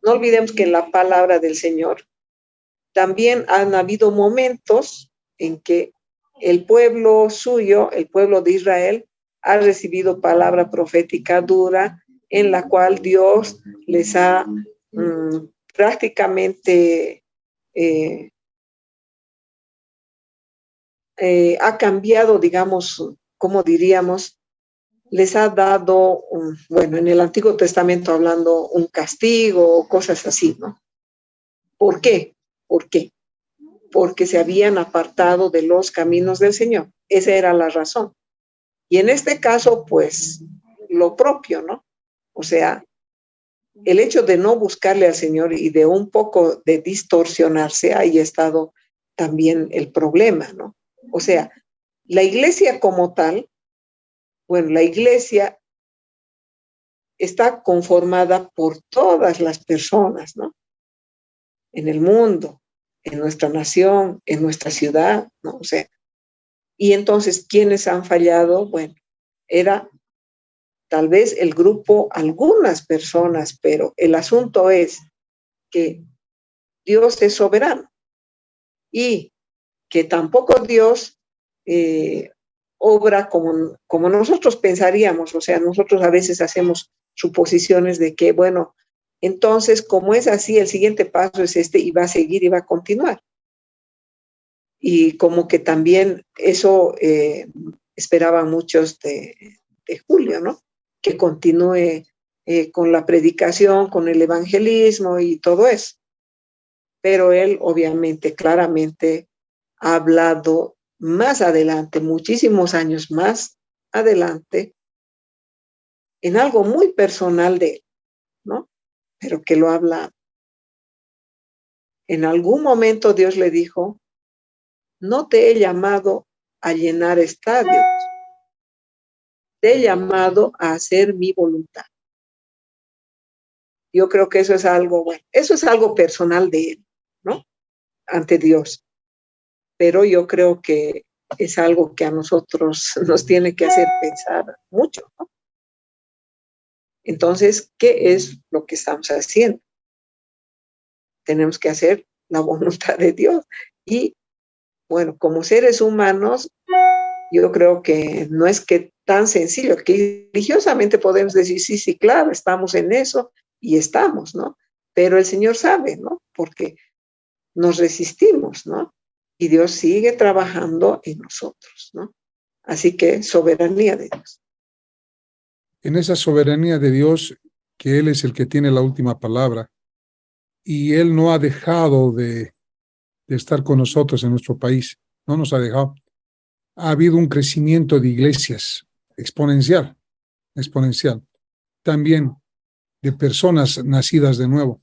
B: No olvidemos que en la palabra del Señor también han habido momentos en que el pueblo suyo, el pueblo de Israel, ha recibido palabra profética dura en la cual Dios les ha prácticamente ha cambiado, digamos, como diríamos, les ha dado, bueno, en el Antiguo Testamento hablando, un castigo o cosas así, ¿no? ¿Por qué? ¿Por qué? Porque se habían apartado de los caminos del Señor. Esa era la razón. Y en este caso, pues, lo propio, ¿no? O sea, el hecho de no buscarle al Señor y de un poco de distorsionarse, ahí ha estado también el problema, ¿no? O sea, la iglesia como tal, bueno, la iglesia está conformada por todas las personas, ¿no? En el mundo, en nuestra nación, en nuestra ciudad, ¿no? O sea, y entonces, ¿quiénes han fallado? Bueno, era tal vez el grupo, algunas personas, pero el asunto es que Dios es soberano y que tampoco Dios obra como nosotros pensaríamos. O sea, nosotros a veces hacemos suposiciones de que, bueno, entonces, como es así, el siguiente paso es este y va a seguir y va a continuar. Y como que también eso esperaban muchos de Julio, ¿no? Que continúe con la predicación, con el evangelismo y todo eso. Pero él obviamente, claramente, ha hablado más adelante, muchísimos años más adelante, en algo muy personal de él, ¿no? Pero que lo habla. En algún momento Dios le dijo, no te he llamado a llenar estadios, te he llamado a hacer mi voluntad. Yo creo que eso es algo, bueno, eso es algo personal de él, ¿no? Ante Dios. Pero yo creo que es algo que a nosotros nos tiene que hacer pensar mucho, ¿no? Entonces, ¿qué es lo que estamos haciendo? Tenemos que hacer la voluntad de Dios. Y, bueno, como seres humanos, yo creo que no es que tan sencillo, que religiosamente podemos decir, sí, sí, claro, estamos en eso y estamos, ¿no? Pero el Señor sabe, ¿no? Porque nos resistimos, ¿no? Y Dios sigue trabajando en nosotros, ¿no? Así que soberanía de Dios.
A: En esa soberanía de Dios, que Él es el que tiene la última palabra, y Él no ha dejado de estar con nosotros en nuestro país, no nos ha dejado. Ha habido un crecimiento de iglesias exponencial, también de personas nacidas de nuevo.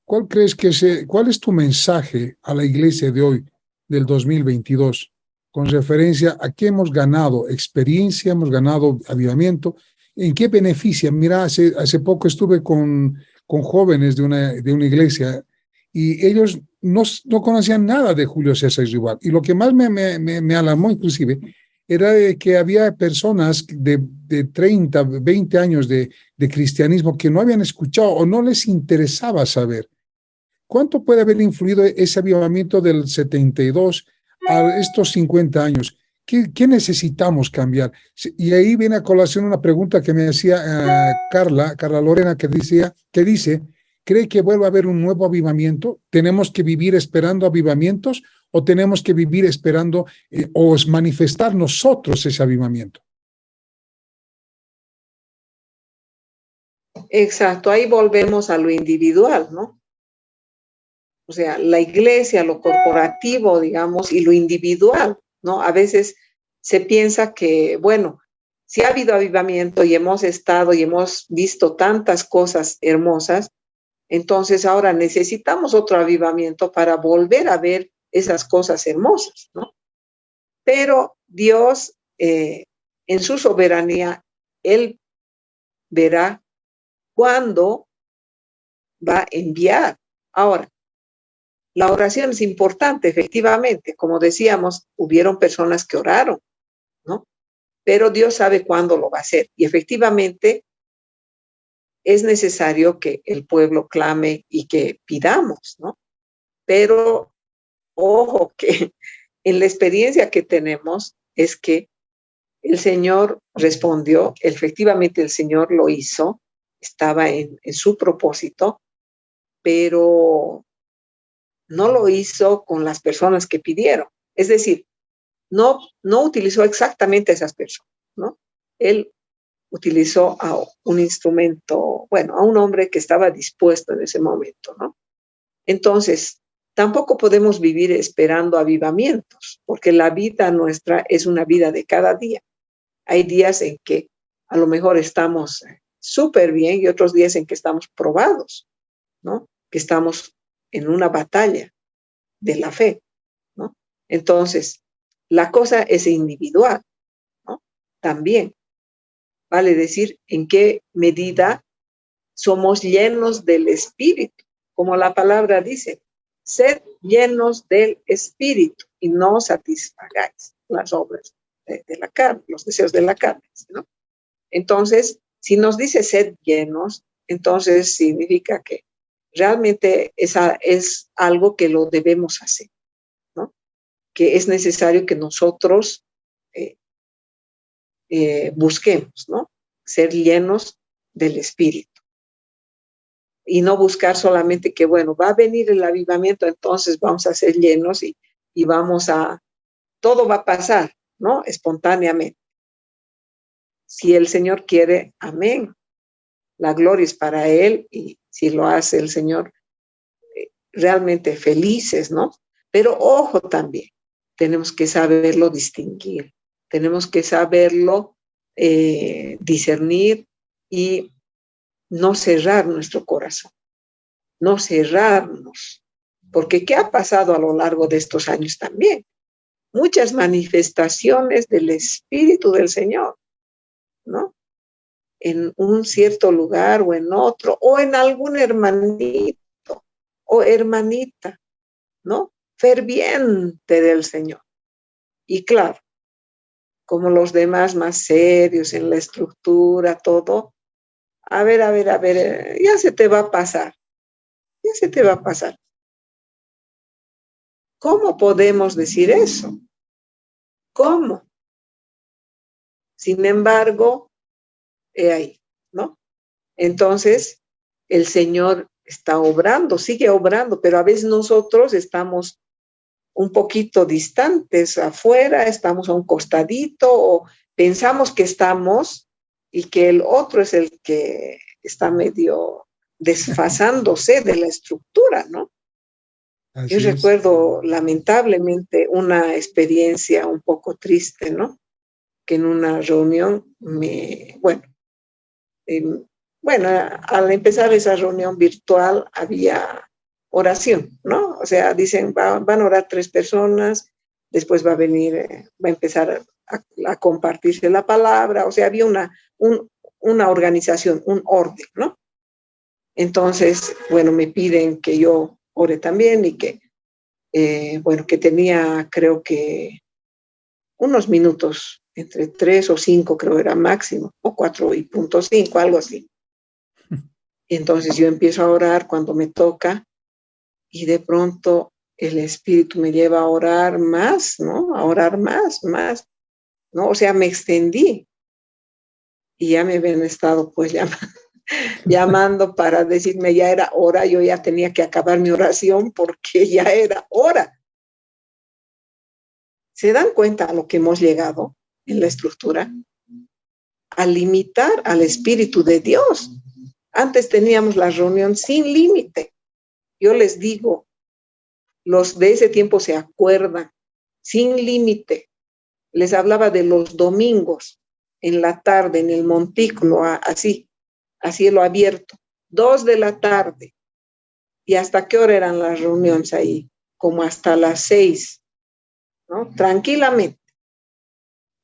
A: ¿Cuál es tu mensaje a la iglesia de hoy, del 2022, con referencia a qué hemos ganado experiencia, hemos ganado avivamiento? ¿En qué beneficia? Mira, hace poco estuve con jóvenes de una iglesia y ellos no conocían nada de Julio César Rival. Y lo que más me alarmó inclusive era de que había personas de 30, 20 años de cristianismo que no habían escuchado o no les interesaba saber. ¿Cuánto puede haber influido ese avivamiento del 72 a estos 50 años? ¿Qué necesitamos cambiar? Y ahí viene a colación una pregunta que me hacía Carla Lorena, que dice, ¿cree que vuelva a haber un nuevo avivamiento? ¿Tenemos que vivir esperando avivamientos o tenemos que vivir esperando o manifestar nosotros ese avivamiento?
B: Exacto, ahí volvemos a lo individual, ¿no? O sea, la iglesia, lo corporativo, digamos, y lo individual, ¿no? A veces se piensa que, bueno, si ha habido avivamiento y hemos estado y hemos visto tantas cosas hermosas, entonces ahora necesitamos otro avivamiento para volver a ver esas cosas hermosas, ¿no? Pero Dios, en su soberanía, Él verá cuándo va a enviar. Ahora, La oración es importante, efectivamente. Como decíamos, hubieron personas que oraron, ¿no? Pero Dios sabe cuándo lo va a hacer. Y efectivamente es necesario que el pueblo clame y que pidamos, ¿no? Pero ojo que en la experiencia que tenemos es que el Señor respondió, efectivamente el Señor lo hizo, estaba en su propósito, pero no lo hizo con las personas que pidieron. Es decir, no utilizó exactamente a esas personas, ¿no? Él utilizó a un instrumento, bueno, a un hombre que estaba dispuesto en ese momento, ¿no? Entonces, tampoco podemos vivir esperando avivamientos, porque la vida nuestra es una vida de cada día. Hay días en que a lo mejor estamos súper bien y otros días en que estamos probados, ¿no? Que estamos en una batalla de la fe, ¿no? Entonces, la cosa es individual, ¿no? También vale decir en qué medida somos llenos del Espíritu, como la palabra dice, sed llenos del Espíritu y no satisfagáis las obras de la carne, los deseos de la carne, ¿no? Entonces, si nos dice sed llenos, entonces significa que realmente esa es algo que lo debemos hacer, ¿no? Que es necesario que nosotros busquemos, ¿no? Ser llenos del Espíritu. Y no buscar solamente que, bueno, va a venir el avivamiento, entonces vamos a ser llenos y todo va a pasar, ¿no? Espontáneamente. Si el Señor quiere, amén. La gloria es para Él y si lo hace el Señor, realmente felices, ¿no? Pero ojo también, tenemos que saberlo distinguir, tenemos que saberlo discernir y no cerrar nuestro corazón, no cerrarnos, porque ¿qué ha pasado a lo largo de estos años también? Muchas manifestaciones del Espíritu del Señor, ¿no? En un cierto lugar o en otro, o en algún hermanito o hermanita, ¿no? Ferviente del Señor. Y claro, como los demás más serios en la estructura, todo, a ver, ya se te va a pasar, ya se te va a pasar. ¿Cómo podemos decir eso? ¿Cómo? Sin embargo, ahí, ¿no? Entonces, el Señor está obrando, sigue obrando, pero a veces nosotros estamos un poquito distantes afuera, estamos a un costadito o pensamos que estamos y que el otro es el que está medio desfasándose de la estructura, ¿no? Yo recuerdo lamentablemente una experiencia un poco triste, ¿no? Que en una reunión al empezar esa reunión virtual había oración, ¿no? O sea, dicen, van a orar 3 personas, después va a empezar a compartirse la palabra, o sea, había una organización, un orden, ¿no? Entonces, bueno, me piden que yo ore también y que, que tenía, creo que, unos minutos, entre 3 o 5 creo era máximo, o 4.5, algo así. Entonces yo empiezo a orar cuando me toca y de pronto el Espíritu me lleva a orar más, ¿no? A orar más, ¿no? O sea, me extendí y ya me habían estado pues llamando para decirme ya era hora, yo ya tenía que acabar mi oración porque ya era hora. ¿Se dan cuenta a lo que hemos llegado en la estructura? A limitar al Espíritu de Dios. Antes teníamos la reunión sin límite. Yo les digo, los de ese tiempo se acuerdan, sin límite. Les hablaba de los domingos, en la tarde, en el montículo, así, a cielo abierto, 2 de la tarde. ¿Y hasta qué hora eran las reuniones ahí? Como hasta las 6, ¿no? Tranquilamente,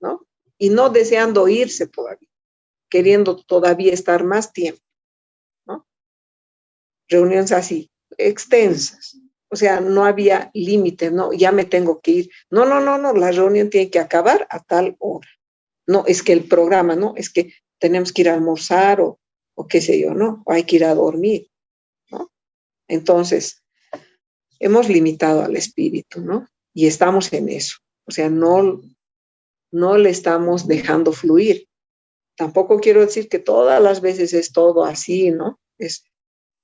B: ¿no? Y no deseando irse todavía, queriendo todavía estar más tiempo, ¿no? Reuniones así, extensas. O sea, no había límite, no, ya me tengo que ir. No, la reunión tiene que acabar a tal hora. No, es que el programa, no, es que tenemos que ir a almorzar o qué sé yo, ¿no? O hay que ir a dormir, ¿no? Entonces, hemos limitado al espíritu, ¿no? Y estamos en eso. O sea, no le estamos dejando fluir. Tampoco quiero decir que todas las veces es todo así, ¿no?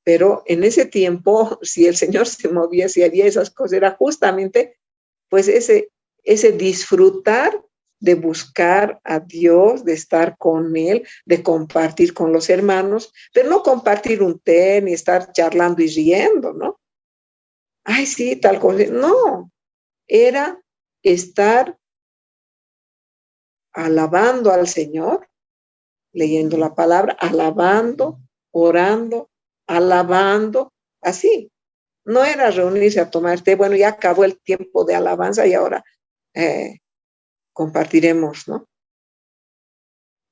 B: Pero en ese tiempo, si el Señor se movía, si haría esas cosas, era justamente pues ese disfrutar de buscar a Dios, de estar con Él, de compartir con los hermanos, pero no compartir un té ni estar charlando y riendo, ¿no? Ay, sí, tal cosa. No, era estar alabando al Señor, leyendo la palabra, alabando, orando, alabando, así. No era reunirse a tomar té, bueno, ya acabó el tiempo de alabanza y ahora compartiremos, ¿no?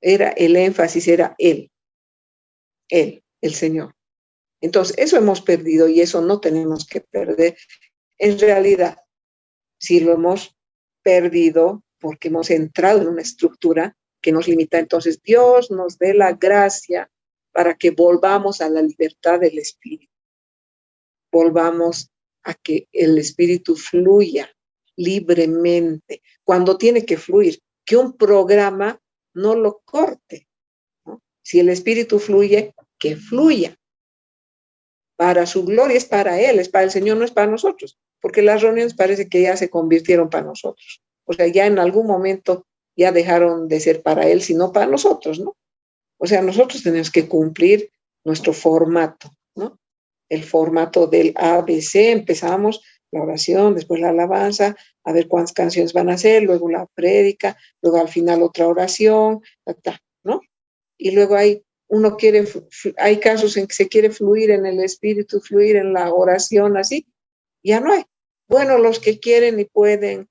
B: Era el énfasis, era Él, el Señor. Entonces, eso hemos perdido y eso no tenemos que perder. En realidad, si lo hemos perdido porque hemos entrado en una estructura que nos limita, entonces Dios nos dé la gracia para que volvamos a la libertad del Espíritu. Volvamos a que el Espíritu fluya libremente, cuando tiene que fluir, que un programa no lo corte, ¿no? Si el Espíritu fluye, que fluya. Para su gloria, es para Él, es para el Señor, no es para nosotros, porque las reuniones parece que ya se convirtieron para nosotros. O sea, ya en algún momento ya dejaron de ser para Él, sino para nosotros, ¿no? O sea, nosotros tenemos que cumplir nuestro formato, ¿no? El formato del ABC, empezamos la oración, después la alabanza, a ver cuántas canciones van a hacer, luego la prédica, luego al final otra oración, ¿no? Y luego hay casos en que se quiere fluir en el espíritu, fluir en la oración, así, ya no hay. Bueno, los que quieren y pueden,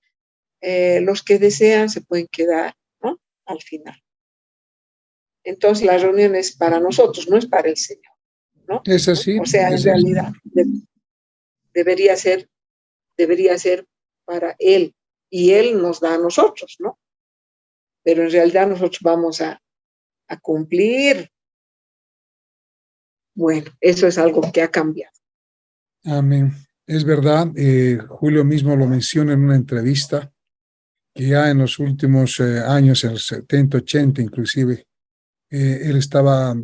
B: los que desean se pueden quedar, ¿no? Al final. Entonces la reunión es para nosotros, no es para el Señor, ¿no?
A: Es así,
B: O sea, en realidad debería ser para Él y Él nos da a nosotros, ¿no? Pero en realidad nosotros vamos a cumplir. Bueno, eso es algo que ha cambiado.
A: Amén. Es verdad, Julio mismo lo menciona en una entrevista, que ya en los últimos años, en los 70, 80 inclusive, él estaba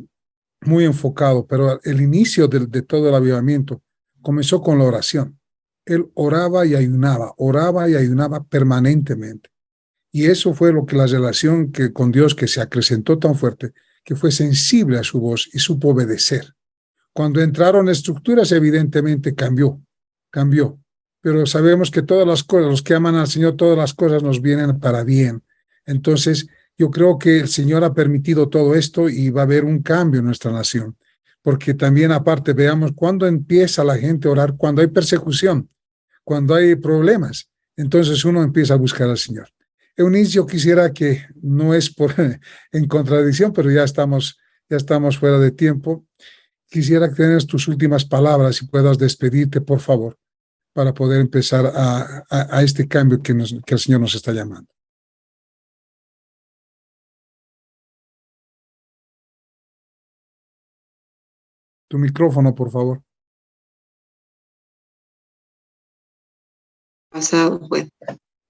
A: muy enfocado, pero el inicio de todo el avivamiento comenzó con la oración. Él oraba y ayunaba permanentemente. Y eso fue lo que la relación con Dios que se acrecentó tan fuerte, que fue sensible a su voz y supo obedecer. Cuando entraron estructuras, evidentemente cambió. Pero sabemos que todas las cosas, los que aman al Señor, todas las cosas nos vienen para bien. Entonces, yo creo que el Señor ha permitido todo esto y va a haber un cambio en nuestra nación. Porque también aparte, veamos cuándo empieza la gente a orar, cuando hay persecución, cuando hay problemas. Entonces uno empieza a buscar al Señor. Eunice, yo quisiera que no es en contradicción, pero ya estamos fuera de tiempo. Quisiera que tengas tus últimas palabras y puedas despedirte, por favor, para poder empezar a este cambio que el Señor nos está llamando. Tu micrófono, por favor.
B: Pasado, bueno,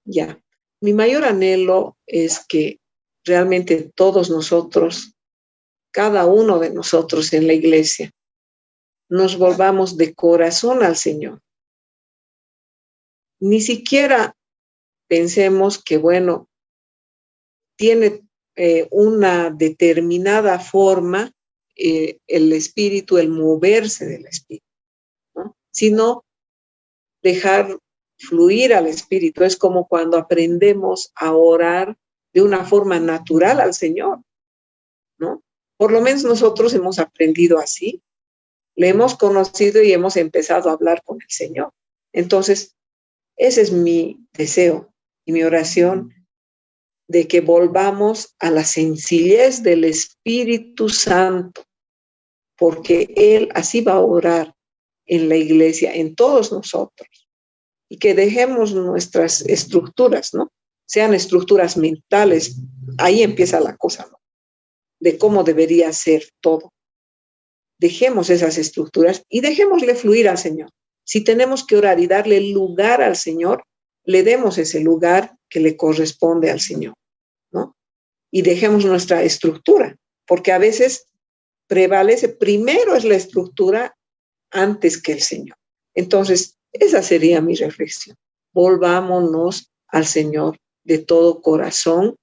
B: ya. Mi mayor anhelo es que realmente todos nosotros, cada uno de nosotros en la iglesia, nos volvamos de corazón al Señor. Ni siquiera pensemos que, bueno, tiene una determinada forma el espíritu, el moverse del espíritu, ¿no? Sino dejar fluir al espíritu. Es como cuando aprendemos a orar de una forma natural al Señor, ¿no? Por lo menos nosotros hemos aprendido así, le hemos conocido y hemos empezado a hablar con el Señor. Entonces, ese es mi deseo y mi oración, de que volvamos a la sencillez del Espíritu Santo, porque Él así va a orar en la iglesia, en todos nosotros, y que dejemos nuestras estructuras, ¿no? Sean estructuras mentales, ahí empieza la cosa, ¿no? De cómo debería ser todo. Dejemos esas estructuras y dejémosle fluir al Señor. Si tenemos que orar y darle lugar al Señor, le demos ese lugar que le corresponde al Señor, ¿no? Y dejemos nuestra estructura, porque a veces prevalece, primero es la estructura antes que el Señor. Entonces, esa sería mi reflexión. Volvámonos al Señor de todo corazón,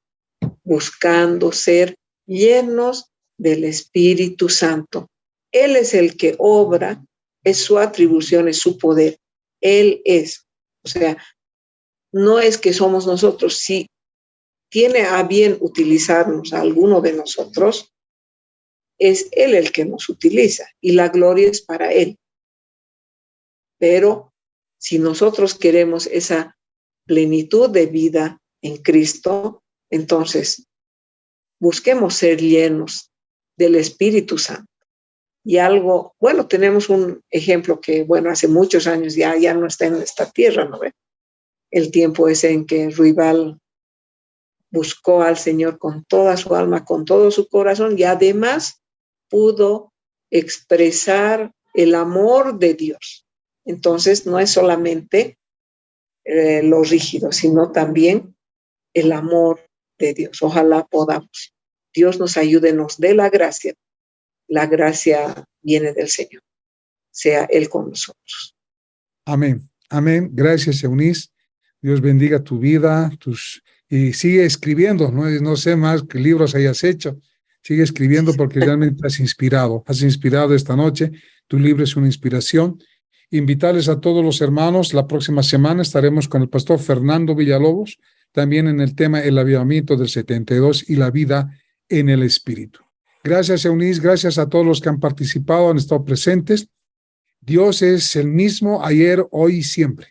B: buscando ser llenos del Espíritu Santo. Él es el que obra, es su atribución, es su poder. Él es. O sea, no es que somos nosotros. Si tiene a bien utilizarnos a alguno de nosotros, es Él el que nos utiliza y la gloria es para Él. Pero si nosotros queremos esa plenitud de vida en Cristo, entonces busquemos ser llenos del Espíritu Santo. Y algo, bueno, tenemos un ejemplo que, bueno, hace muchos años ya no está en esta tierra, ¿no ve? El tiempo ese en que Ruibal buscó al Señor con toda su alma, con todo su corazón, y además pudo expresar el amor de Dios. Entonces, no es solamente lo rígido, sino también el amor de Dios. Ojalá podamos. Dios nos ayude, nos dé la gracia. La gracia viene del Señor. Sea Él con nosotros.
A: Amén. Amén. Gracias, Eunice. Dios bendiga tu vida, y sigue escribiendo. No sé más qué libros hayas hecho. Sigue escribiendo porque realmente has inspirado. Has inspirado esta noche. Tu libro es una inspiración. Invitarles a todos los hermanos. La próxima semana estaremos con el pastor Fernando Villalobos, también en el tema El avivamiento del 72 y la vida en el Espíritu. Gracias, Eunice. Gracias a todos los que han participado, han estado presentes. Dios es el mismo ayer, hoy y siempre.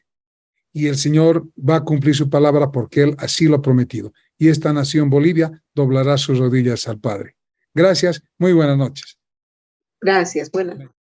A: Y el Señor va a cumplir su palabra porque Él así lo ha prometido. Y esta nación Bolivia doblará sus rodillas al Padre. Gracias. Muy buenas noches.
B: Gracias. Buenas noches.